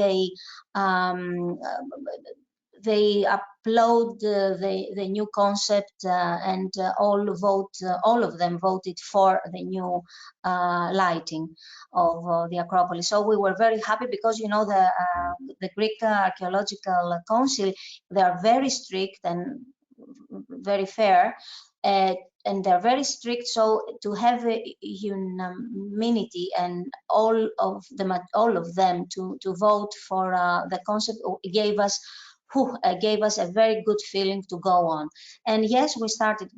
they upload the new concept and all of them voted for the new lighting of the Acropolis. So we were very happy because, you know, the Greek Archaeological Council, they are very strict and very fair, and they're very strict. So to have a unanimity and all of them to vote for the concept gave us a very good feeling to go on. And yes, we started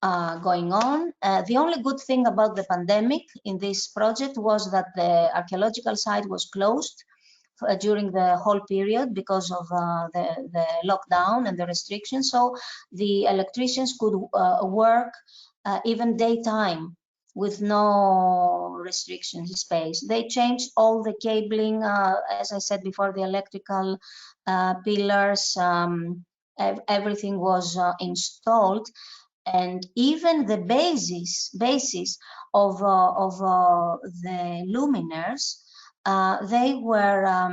going on. The only good thing about the pandemic in this project was that the archaeological site was closed during the whole period because of the lockdown and the restrictions. So the electricians could work even daytime with no restrictions space. They changed all the cabling, as I said before, the electrical pillars, everything was installed, and even the basis of the luminaires, they were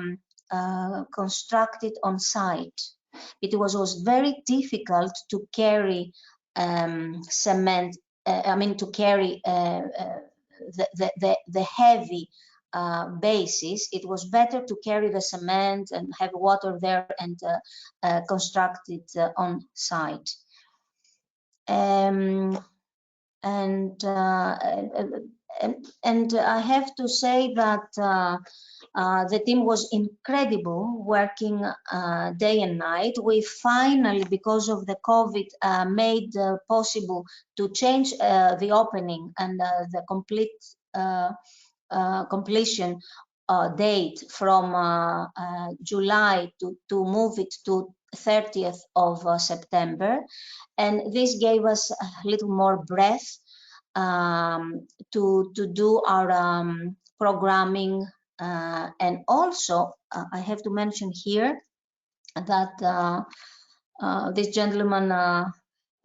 constructed on site. It was very difficult to carry cement, to carry the heavy basis. It was better to carry the cement and have water there and construct it on site. And I have to say that the team was incredible, working day and night. We finally, because of the COVID, made possible to change the opening and the complete completion date from July to move it to 30th of September. And this gave us a little more breath to do our programming. And also, I have to mention here that this gentleman,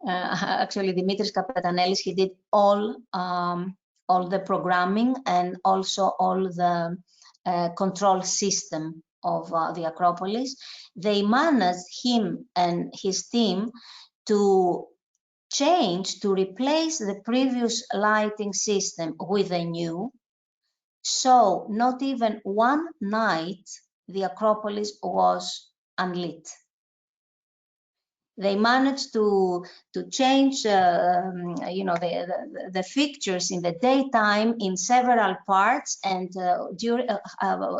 actually Dimitris Kapetanelis, he did all the programming and also all the control system of the Acropolis. They managed, him and his team, to replace the previous lighting system with a new. So not even one night the Acropolis was unlit. They managed to change, the fixtures in the daytime in several parts, and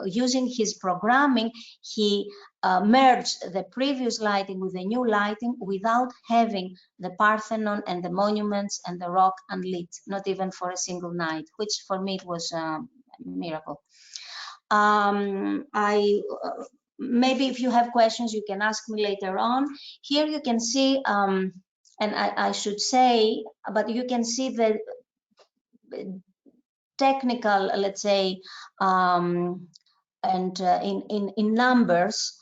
using his programming, he merged the previous lighting with the new lighting without having the Parthenon and the monuments and the rock unlit, not even for a single night, which for me it was a miracle. Maybe if you have questions, you can ask me later on. Here you can see, and I should say, but you can see the technical, let's say, and in numbers,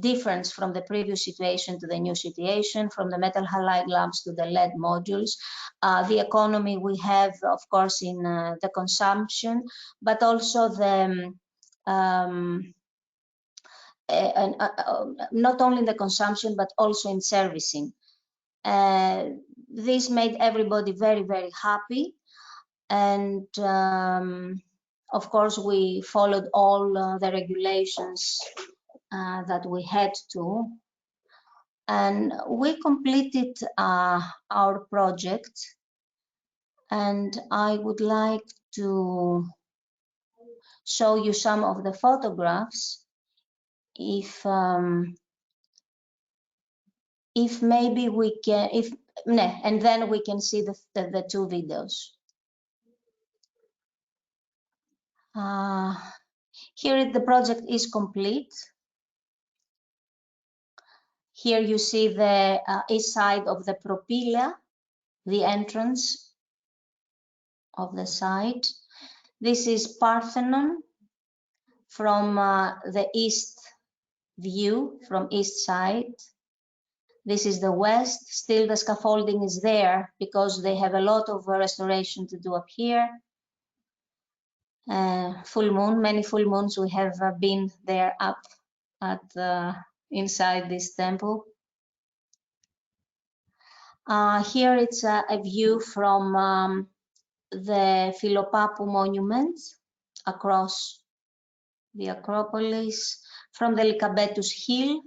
difference from the previous situation to the new situation, from the metal halide lamps to the LED modules. The economy we have, of course, in the consumption, but also the not only in the consumption, but also in servicing. This made everybody very, very happy. And of course, we followed all the regulations that we had to. And we completed our project. And I would like to show you some of the photographs. If maybe we can, and then we can see the two videos. Here the project is complete. Here you see the east side of the propylaea, the entrance of the site. This is Parthenon from the east view, from east side. This is the west. Still the scaffolding is there because they have a lot of restoration to do up here. Full moon, many full moons we have been there up at inside this temple. Here it's a view from the Philopappou monuments across the Acropolis, from the Lycabettus Hill.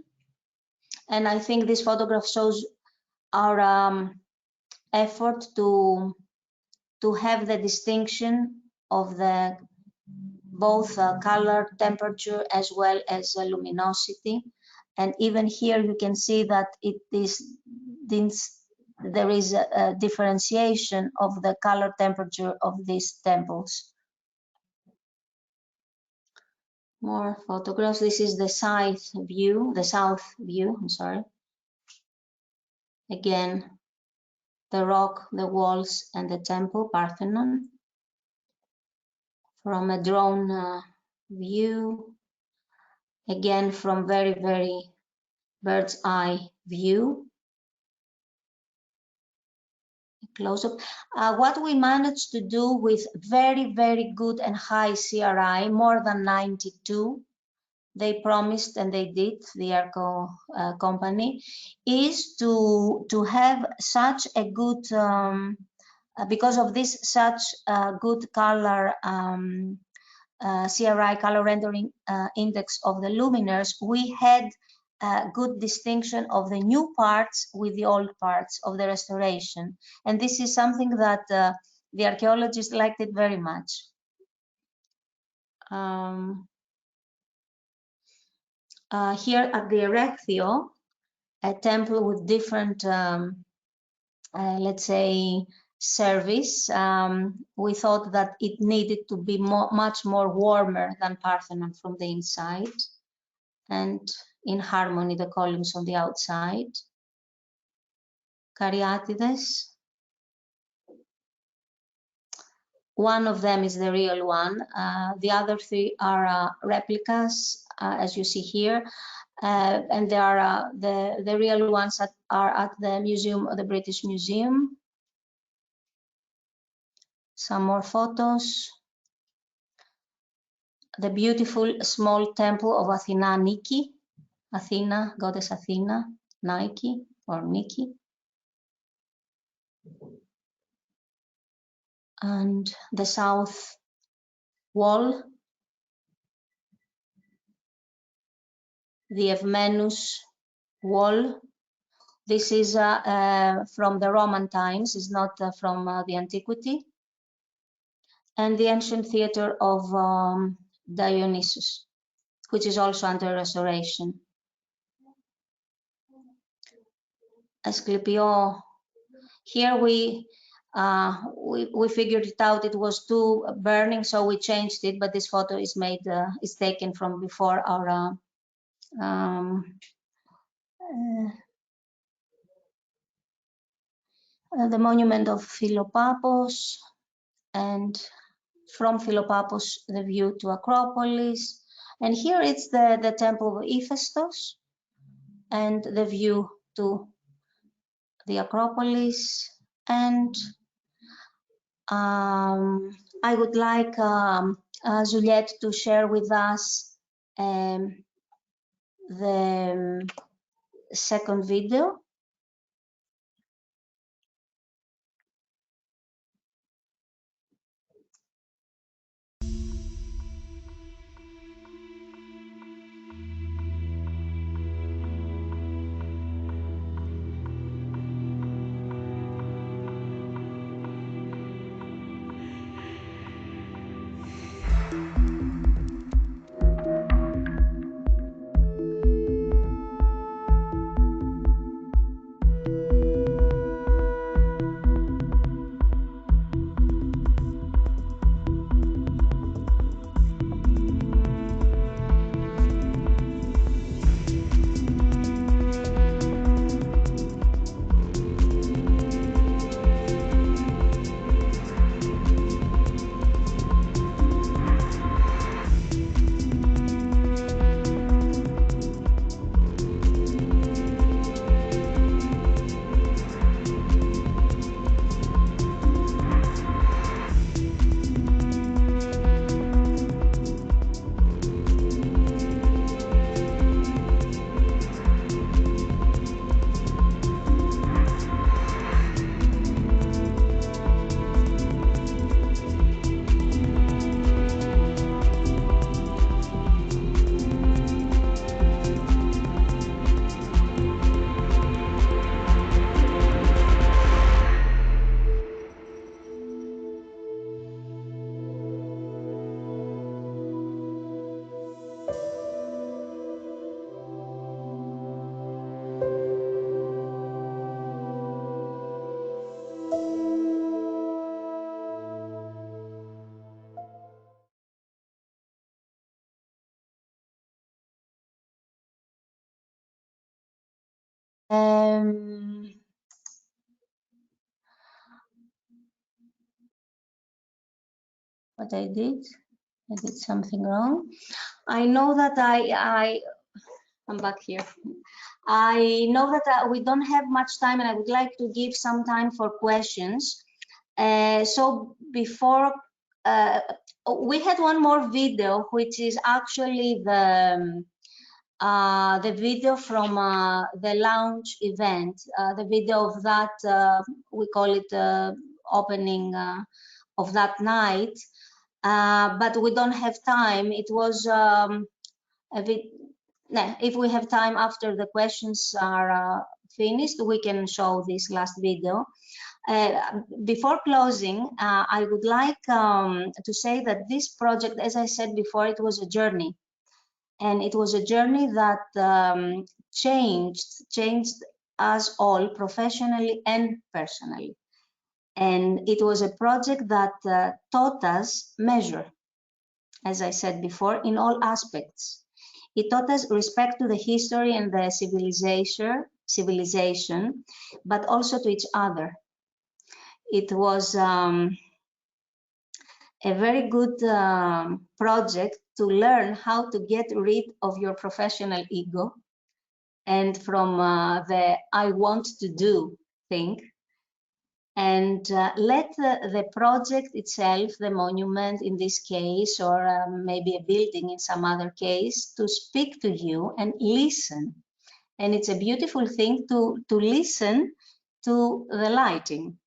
And I think this photograph shows our effort to have the distinction of the both color, temperature, as well as luminosity. And even here you can see that there is a differentiation of the color temperature of these temples. More photographs. This is the south view, I'm sorry. Again, the rock, the walls, and the temple, Parthenon. From a drone view, again from very, very bird's eye view. Close up. What we managed to do with very, very good and high CRI, more than 92, they promised and they did, the Arco company, is to have such a good, because of this, such a good color CRI, color rendering index of the luminaires, we had good distinction of the new parts with the old parts of the restoration. And this is something that the archaeologists liked it very much. Here at the Erechthio, a temple with different, let's say, service, we thought that it needed to be much more warmer than Parthenon from the inside, and in harmony the columns on the outside. Caryatides. One of them is the real one. The other three are replicas, as you see here, and they are the real ones are at the museum, the British Museum. Some more photos. The beautiful small temple of Athena Nike, Athena, goddess Athena, Nike or Nike. And the south wall, the Evmenus wall. This is from the Roman times, is not from the antiquity. And the ancient theater of Dionysus, which is also under restoration. Asclepios. Here we figured it out. It was too burning, so we changed it. But this photo is made is taken from before our the monument of Philopappos, and from Philopappos the view to Acropolis. And here it's the temple of Hephaestus and the view to the Acropolis. And I would like Juliette to share with us the second video. What I did something wrong. I know that I'm back here. I know that we don't have much time, and I would like to give some time for questions. So before, we had one more video, which is actually the video from the launch event, the video of that, we call it opening of that night, but we don't have time. It was a bit, if we have time after the questions are finished, we can show this last video. Before closing, I would like to say that this project, as I said before, it was a journey. And it was a journey that changed us all professionally and personally. And it was a project that taught us measure, as I said before, in all aspects. It taught us respect to the history and the civilization, but also to each other. It was a very good project to learn how to get rid of your professional ego and from the I want to do thing, and let the project itself, the monument in this case, or maybe a building in some other case, to speak to you and listen. And it's a beautiful thing to listen to the lighting.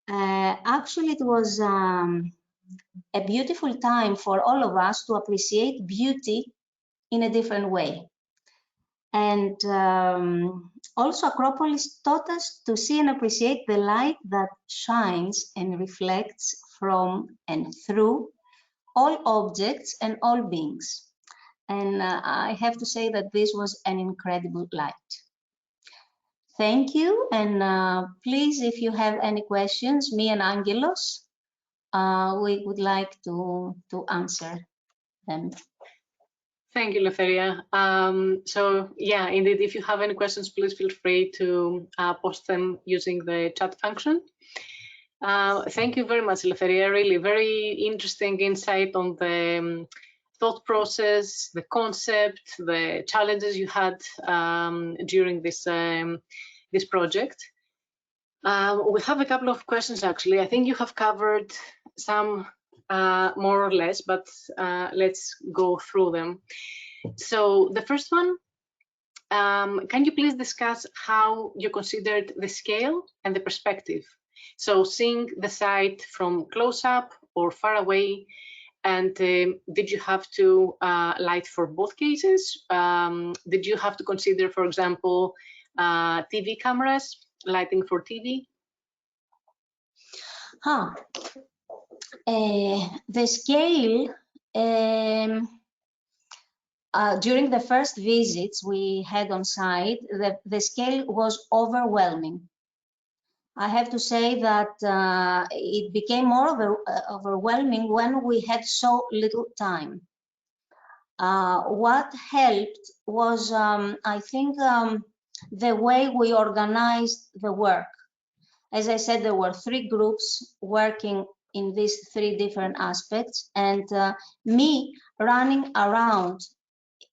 Actually, it was a beautiful time for all of us to appreciate beauty in a different way. And also Acropolis taught us to see and appreciate the light that shines and reflects from and through all objects and all beings. And I have to say that this was an incredible light. Thank you. And please, if you have any questions, me and Angelos, we would like to answer them. Thank you, Eleftheria. So yeah, indeed, if you have any questions, please feel free to post them using the chat function. Thank you very much, Eleftheria. Really very interesting insight on the thought process, the concept, the challenges you had during this this project. We have a couple of questions, actually. I think you have covered some more or less, but let's go through them. So the first one, can you please discuss how you considered the scale and the perspective? So seeing the site from close up or far away, and did you have to light for both cases? Did you have to consider, for example, TV cameras, lighting for TV? The scale, during the first visits we had on site, the scale was overwhelming. I have to say that it became more overwhelming when we had so little time. What helped was, I think, the way we organized the work. As I said, there were 3 groups working in these 3 different aspects, and me running around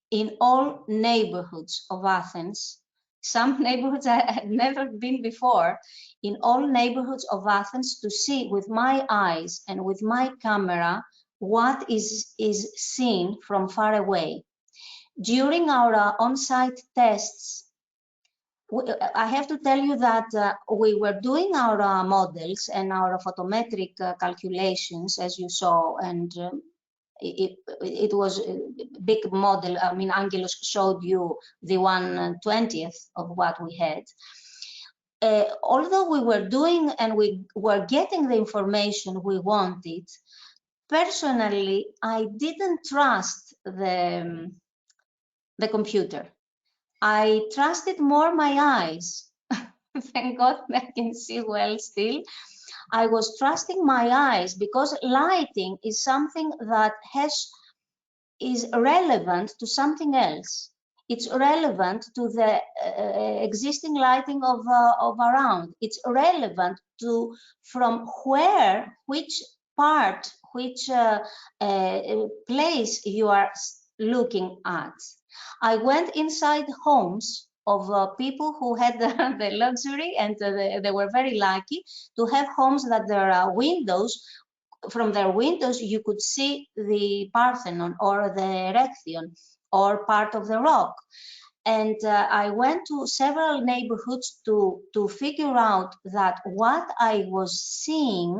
in all neighborhoods of Athens. Some neighborhoods I had never been before, in all neighborhoods of Athens, to see with my eyes and with my camera what is seen from far away. During our on-site tests, I have to tell you that we were doing our models and our photometric calculations, as you saw, and it was a big model. I mean, Angelos showed you the 1/20th of what we had. Although we were doing and we were getting the information we wanted, personally, I didn't trust the computer. I trusted more my eyes. Thank God I can see well still. I was trusting my eyes because lighting is something that is relevant to something else. It's relevant to the existing lighting of around. It's relevant to from where, which part, which place you are looking at. I went inside homes of people who had the luxury, and they were very lucky to have homes that there are windows. From their windows, you could see the Parthenon or the Erechtheion or part of the rock. And I went to several neighborhoods to figure out that what I was seeing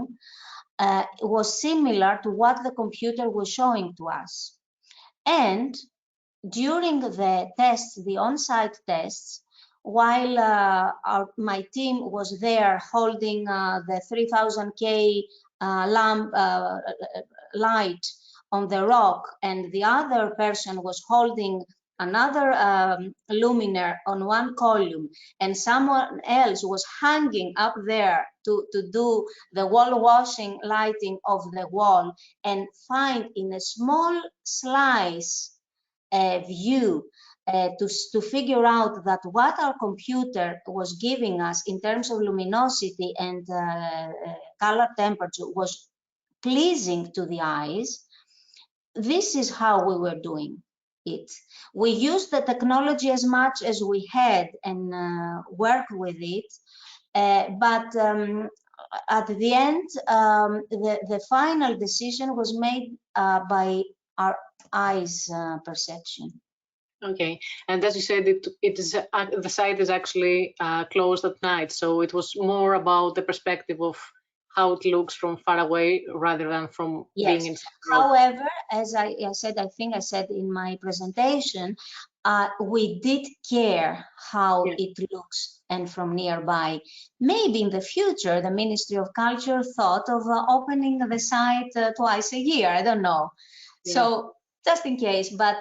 was similar to what the computer was showing to us. And during the tests, the on-site tests, while my team was there holding the 3000K lamp light on the rock, and the other person was holding another luminaire on one column, and someone else was hanging up there to do the wall washing lighting of the wall, and find in a small slice view to figure out that what our computer was giving us in terms of luminosity and color temperature was pleasing to the eyes. This is how we were doing it. We used the technology as much as we had and worked with it, but at the end, the final decision was made by our eyes perception. Okay, and as you said, it is the site is actually closed at night, so it was more about the perspective of how it looks from far away rather than from being inside. However, as I said, I think I said in my presentation, we did care how it looks and from nearby. Maybe in the future, the Ministry of Culture thought of opening the site twice a year. I don't know. So just in case, but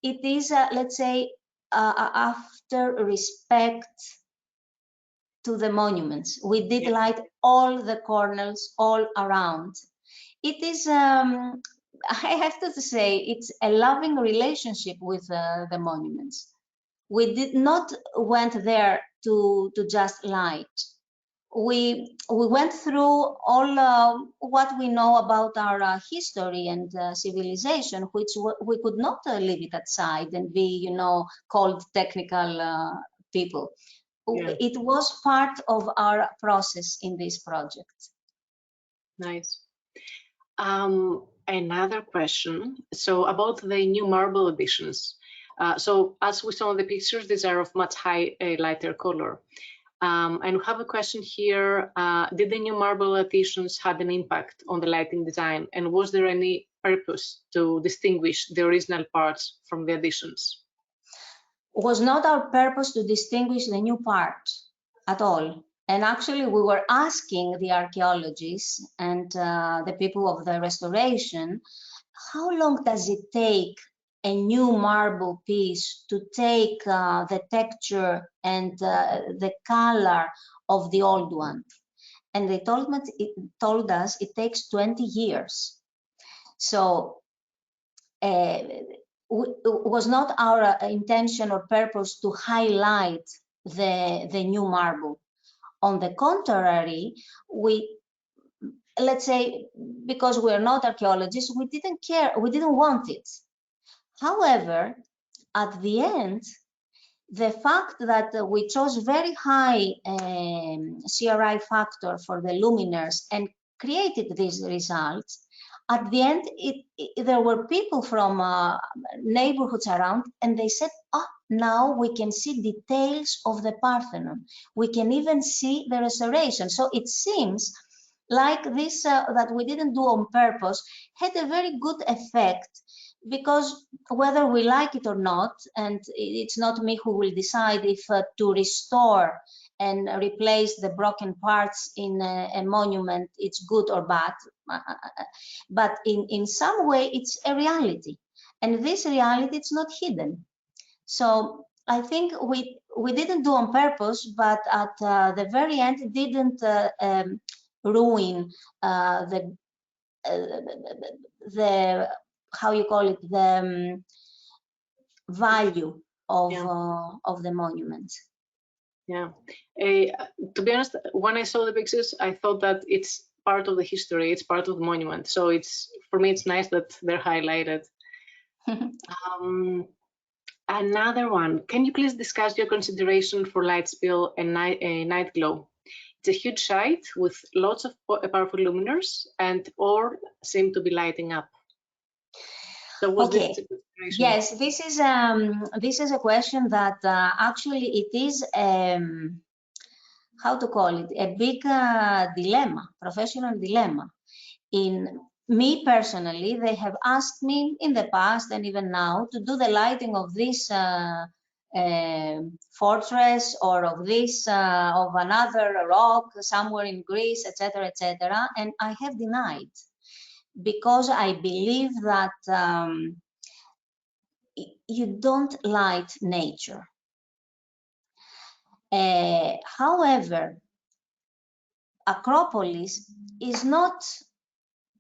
it is, let's say, after respect to the monuments. We did light all the corners all around. It is, I have to say, it's a loving relationship with the monuments. We did not went there to just light. We went through all what we know about our history and civilization, which we could not leave it aside and be, you know, called technical people. It was part of our process in this project. Nice. Another question. So about the new marble additions. So as we saw in the pictures, these are of much lighter color. And we have a question here. Did the new marble additions have an impact on the lighting design? And was there any purpose to distinguish the original parts from the additions? It was not our purpose to distinguish the new part at all. And actually, we were asking the archaeologists and the people of the restoration, how long does it take a new marble piece to take the texture and the color of the old one? And they told us it takes 20 years. So it was not our intention or purpose to highlight the new marble. On the contrary, let's say, because we're not archaeologists, we didn't care, we didn't want it. However, at the end, the fact that we chose very high CRI factor for the luminaires and created these results, at the end, there were people from neighborhoods around, and they said, oh, now we can see details of the Parthenon. We can even see the restoration. So it seems like this that we didn't do on purpose had a very good effect, because whether we like it or not, and it's not me who will decide if to restore and replace the broken parts in a monument, it's good or bad, but in some way it's a reality, and this reality, it's not hidden. So I think we didn't do on purpose, but at the very end, it didn't ruin the how you call it, the value of the monument. Yeah, to be honest, when I saw the pictures, I thought that it's part of the history, it's part of the monument. So it's, for me, it's nice that they're highlighted. Another one, can you please discuss your consideration for light spill and night glow? It's a huge site with lots of powerful luminaires and all seem to be lighting up. So was this a consideration? Yes, this is a question that actually it is how to call it, a big dilemma, professional dilemma. In me personally, they have asked me in the past and even now to do the lighting of this fortress or of this of another rock somewhere in Greece, etc., etc., and I have denied, because I believe that you don't light nature. However, Acropolis is not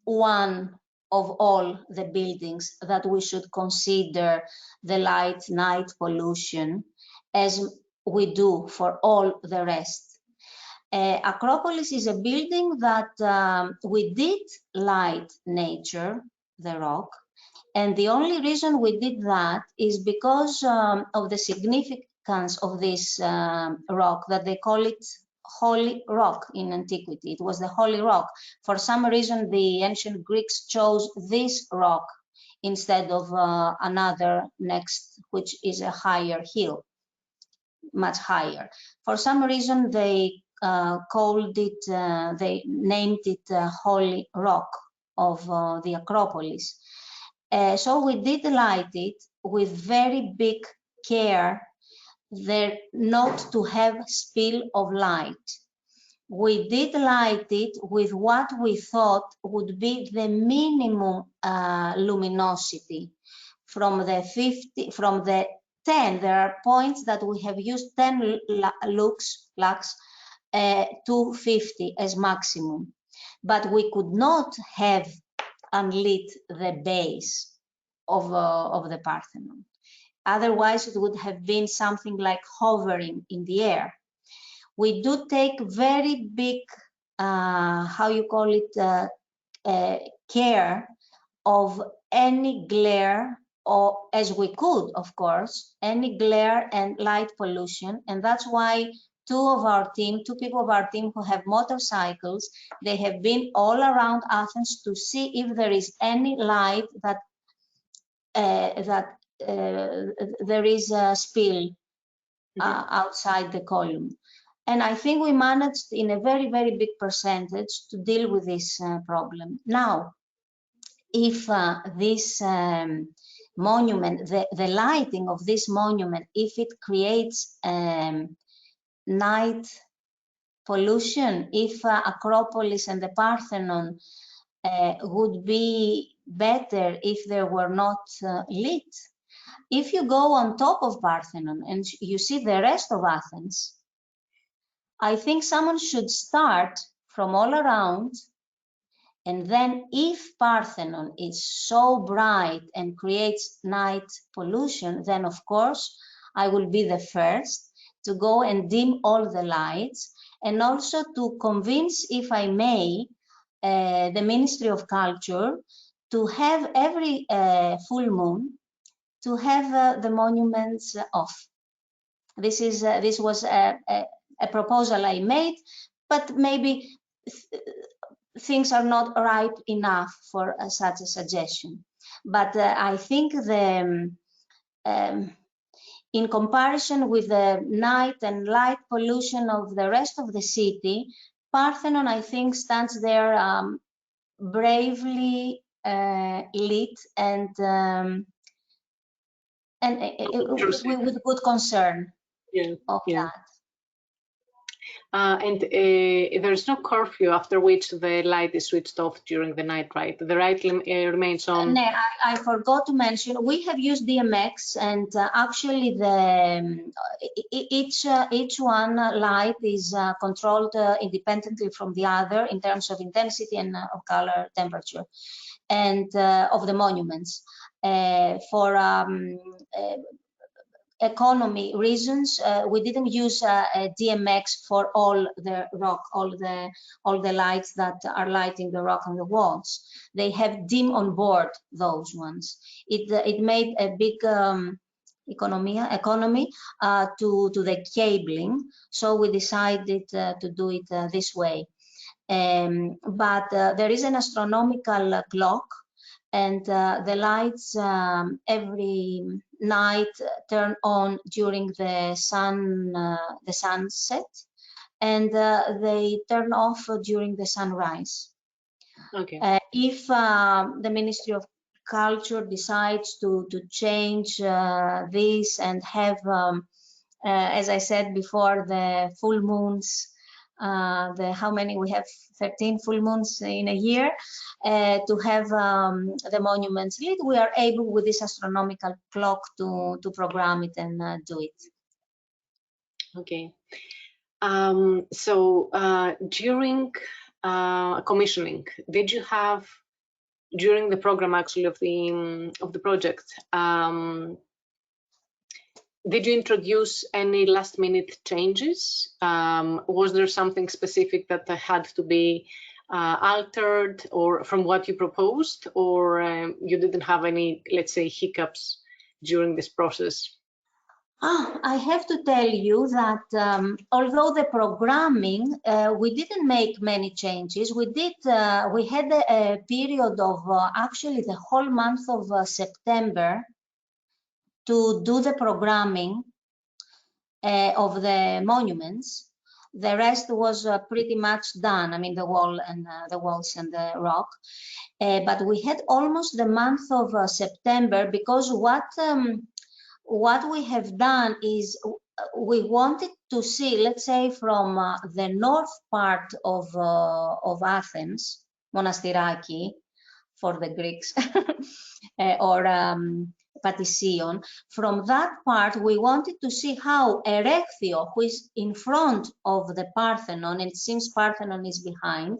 one of all the buildings that we should consider the night pollution as we do for all the rest. Acropolis is a building that we did light nature, the rock, and the only reason we did that is because of the significance of this rock, that they call it holy rock in antiquity. It was the holy rock. For some reason, the ancient Greeks chose this rock instead of another next, which is a higher hill, much higher. For some reason, they they named it Holy Rock of the Acropolis. So we did light it with very big care, there not to have spill of light. We did light it with what we thought would be the minimum luminosity. From the 10, there are points that we have used 10 lux to 50 as maximum, but we could not have unlit the base of the Parthenon. Otherwise, it would have been something like hovering in the air. We do take very big, how you call it, care of any glare, or as we could, of course, any glare and light pollution. And that's why two people of our team who have motorcycles, they have been all around Athens to see if there is any light that there is a spill outside the column. And I think we managed in a very, very big percentage to deal with this problem. Now, if this monument, the lighting of this monument, if it creates night pollution, if Acropolis and the Parthenon would be better if they were not lit. If you go on top of Parthenon and you see the rest of Athens, I think someone should start from all around, and then if Parthenon is so bright and creates night pollution, then of course I will be the first to go and dim all the lights, and also to convince, if I may, the Ministry of Culture to have every full moon to have the monuments off. This was a proposal I made, but maybe things are not ripe enough for such a suggestion. But I think in comparison with the night and light pollution of the rest of the city, Parthenon, I think, stands there bravely lit and with good concern of that. And there's no curfew after which the light is switched off during the night, right? The light remains on. No, I forgot to mention, we have used DMX, and actually each one light is controlled independently from the other in terms of intensity and of color, temperature, and of the monuments. For economy reasons, we didn't use a DMX for all the rock, all the lights that are lighting the rock on the walls. They have dim on board, those ones. It made a big economy to the cabling, so we decided to do it this way. But there is an astronomical clock, and the lights every night turn on during the sunset, and they turn off during the sunrise. Okay. If the Ministry of Culture decides to change this and have, as I said before, the full moons, how many we have, 13 full moons in a year, to have the monuments lit, we are able with this astronomical clock to program it and do it. Okay. So during commissioning, did you have, during the program actually of the project, did you introduce any last minute changes? Was there something specific that had to be altered or from what you proposed, or you didn't have any, let's say, hiccups during this process? I have to tell you that although the programming, we didn't make many changes. We had a period of actually the whole month of September to do the programming of the monuments. The rest was pretty much done. I mean, the wall and the walls and the rock. But we had almost the month of September, because what we have done is we wanted to see, let's say, from the north part of Athens, Monastiraki for the Greeks, or Patission. From that part, we wanted to see how Erechthio, who is in front of the Parthenon, and since Parthenon is behind,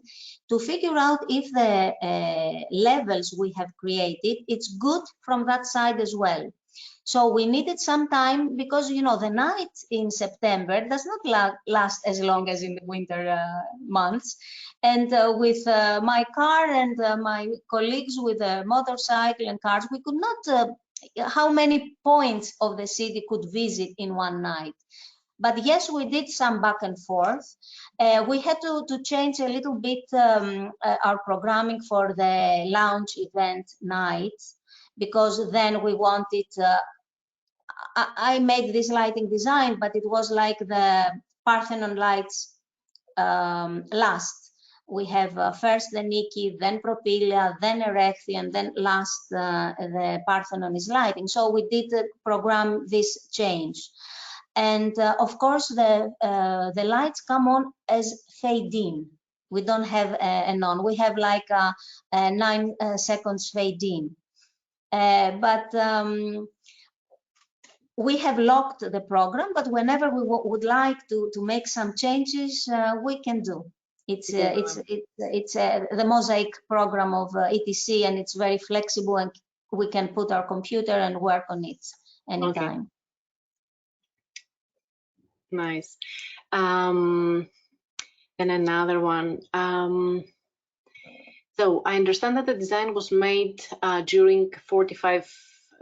to figure out if the levels we have created, it's good from that side as well. So we needed some time, because, you know, the night in September does not last as long as in the winter months. And with my car and my colleagues with a motorcycle and cars, we could not, how many points of the city could visit in one night. But yes, we did some back and forth. We had to change a little bit our programming for the lounge event night, because then we wanted, I made this lighting design, but it was like the Parthenon lights last. We have first the Nike, then Propylia, then Erechthia, and then last the Parthenon is lighting. So we did program this change. And of course, the lights come on as fade in. We don't have an on. We have like a 9 seconds fade in. But we have locked the program, but whenever we would like to make some changes, we can do. It's the mosaic program of ETC, and it's very flexible, and we can put our computer and work on it anytime. Okay. Nice. And another one. So I understand that the design was made during 45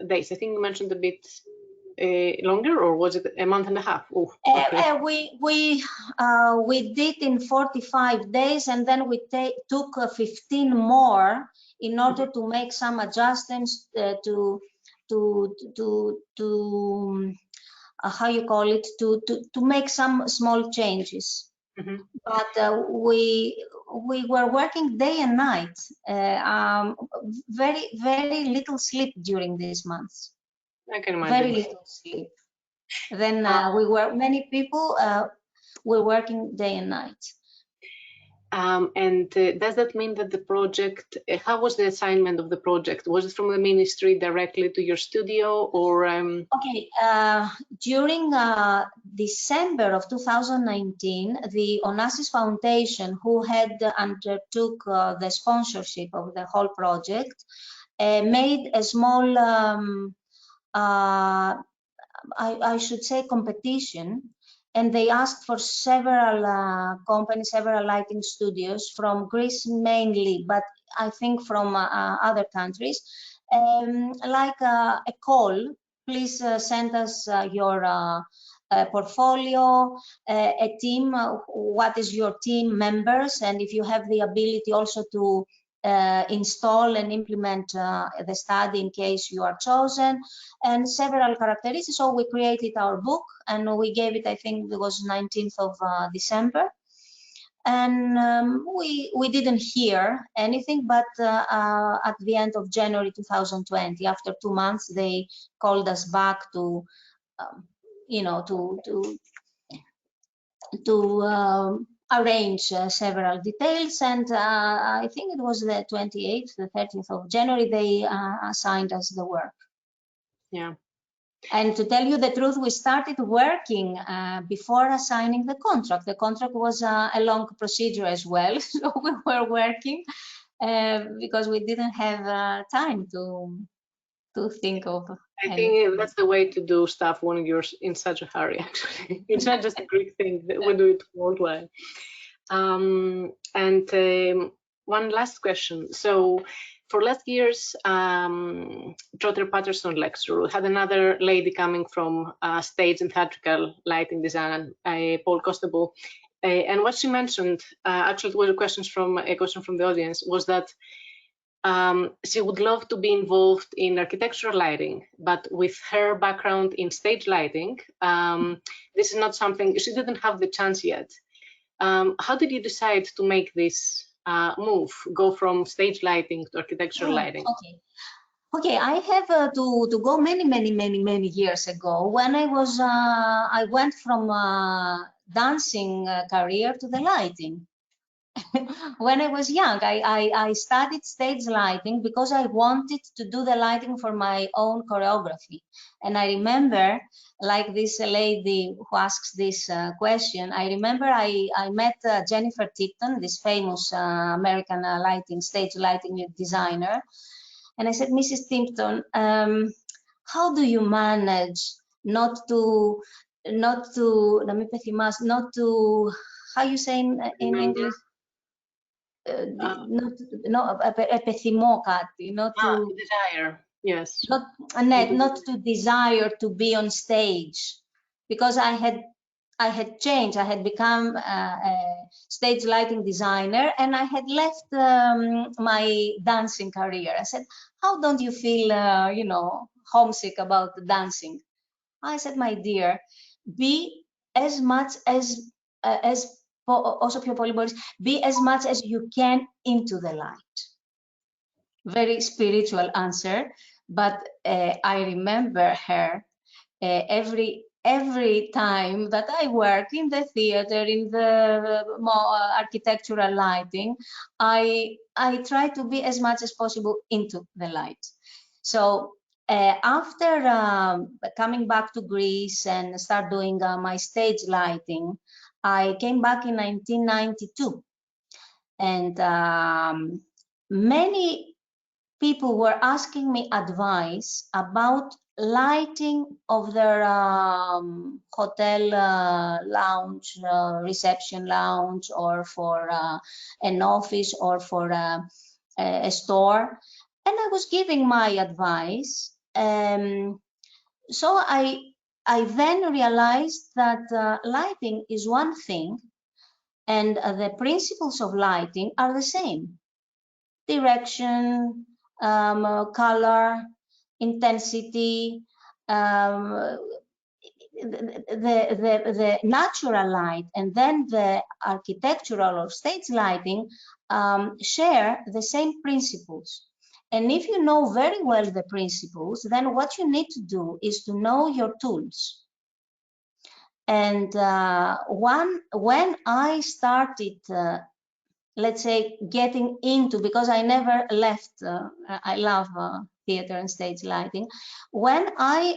days. I think you mentioned a bit longer, or was it a month and a half? Oh, okay. We did in 45 days, and then we took 15 more in order to make some adjustments to how you call it, to make some small changes. But we were working day and night, very little sleep during these months. I can imagine. Very little sleep. Then many people were working day and night. And does that mean that the project, how was the assignment of the project? Was it from the ministry directly to your studio, or? Okay, during December of 2019, the Onassis Foundation, who had undertook the sponsorship of the whole project, made a small I should say, competition, and they asked for several companies, several lighting studios from Greece mainly, but I think from other countries, like a call. Please send us your portfolio, a team, what is your team members, and if you have the ability also to install and implement the study in case you are chosen, and several characteristics. So we created our book and we gave it, I think it was 19th of December. And we didn't hear anything, but at the end of January 2020, after 2 months, they called us back to, you know, to arrange several details, and I think it was the 28th, the 30th of January, they assigned us the work. Yeah. And to tell you the truth, we started working before assigning the contract. The contract was a long procedure as well, so we were working because we didn't have time to think of. I think that's the way to do stuff when you're in such a hurry, actually. It's not just a Greek thing, we do it worldwide. One last question. So for last year's Trotter Patterson lecture, we had another lady coming from stage and theatrical lighting design, Paul Costable. And what she mentioned, actually it was a question from the audience, was that she would love to be involved in architectural lighting, but with her background in stage lighting, this is not something, she didn't have the chance yet. How did you decide to make this move, go from stage lighting to architectural lighting? Okay, I have to go many years ago when I went from dancing career to the lighting. When I was young, I studied stage lighting because I wanted to do the lighting for my own choreography. And I remember, like this lady who asks this question, I remember I met Jennifer Tipton, this famous American stage lighting designer. And I said, Mrs. Tipton, how do you manage not to, how you say in English? Desire, yes. Not to desire to be on stage, because I had changed. I had become a stage lighting designer and I had left my dancing career. I said, how don't you feel, you know, homesick about dancing? I said, my dear, be as much as also be as much as you can into the light. Very spiritual answer, but I remember her every time that I work in the theater, in the architectural lighting, I try to be as much as possible into the light. So after coming back to Greece and start doing my stage lighting, I came back in 1992, and many people were asking me advice about lighting of their hotel lounge, reception lounge, or for an office, or for a store. And I was giving my advice. So I then realized that lighting is one thing, and the principles of lighting are the same. Direction, color, intensity, the natural light, and then the architectural or stage lighting share the same principles. And if you know very well the principles, then what you need to do is to know your tools. And when I started let's say getting into, because I never left, I love theater and stage lighting. When I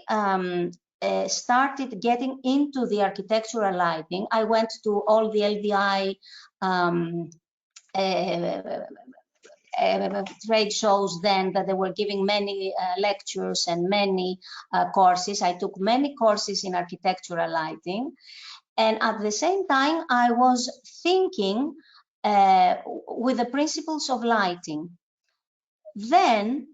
started getting into the architectural lighting, I went to all the LDI trade shows then that they were giving many lectures and many courses. I took many courses in architectural lighting. And at the same time, I was thinking with the principles of lighting. Then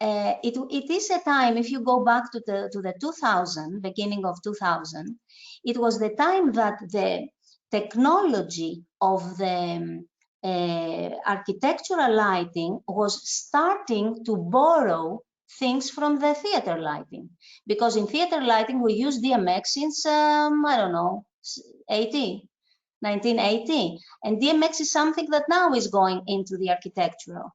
it is a time, if you go back to the 2000, beginning of 2000, it was the time that the technology of the architectural lighting was starting to borrow things from the theater lighting. Because in theater lighting, we use DMX since, I don't know, 1980. And DMX is something that now is going into the architectural.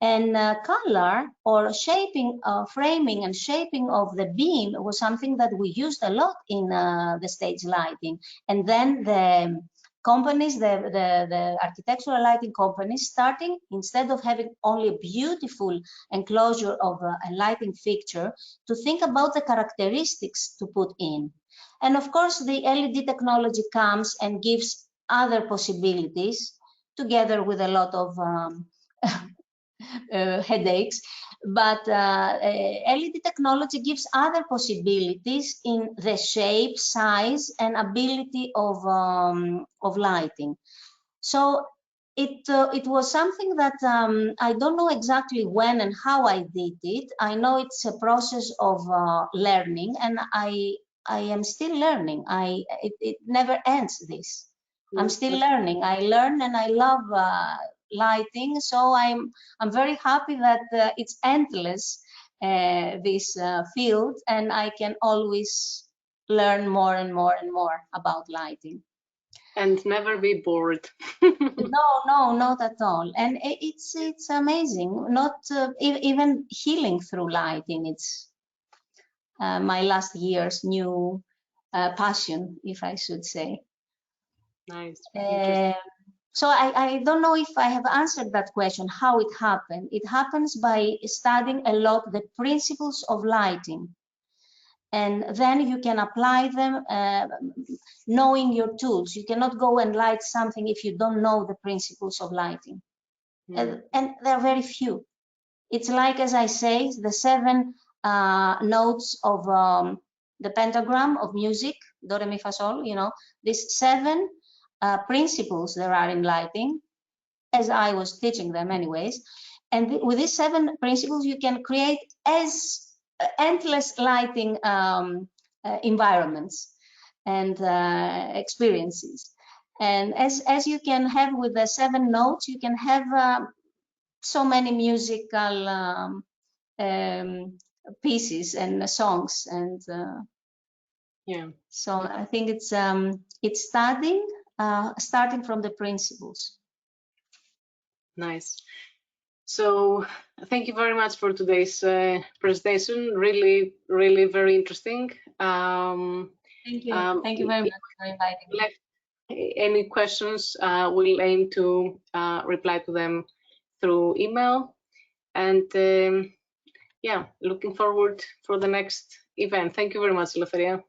And color or shaping, framing and shaping of the beam was something that we used a lot in the stage lighting. And then the companies, the architectural lighting companies, starting, instead of having only a beautiful enclosure of a lighting fixture, to think about the characteristics to put in. And of course, the LED technology comes and gives other possibilities, together with a lot of headaches, but LED technology gives other possibilities in the shape, size, and ability of lighting. So it was something that I don't know exactly when and how I did it. I know it's a process of learning, and I am still learning. It never ends, this. I'm still learning. I learn and I love lighting, so I'm very happy that it's endless, this field, and I can always learn more and more and more about lighting. And never be bored. No, not at all. And it's amazing. Not even healing through lighting. It's my last year's new passion, if I should say. Nice. So I don't know if I have answered that question, how it happened. It happens by studying a lot the principles of lighting. And then you can apply them knowing your tools. You cannot go and light something if you don't know the principles of lighting. And there are very few. It's like, as I say, the 7 notes of the pentagram of music, do, re, mi, fa, sol, you know, these 7 principles there are in lighting, as I was teaching them anyways. And with these 7 principles, you can create as endless lighting environments and experiences. And as you can have with the 7 notes, you can have so many musical pieces and songs. And yeah. So I think it's starting from the principles. Nice. So thank you very much for today's presentation. Really, really very interesting. Thank you. Thank you very much for inviting me. Any questions, we'll aim to reply to them through email. And yeah, looking forward for the next event. Thank you very much, Eleftheria.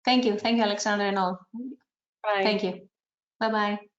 Thank you, Alexander and all. Bye. Thank you. Bye-bye.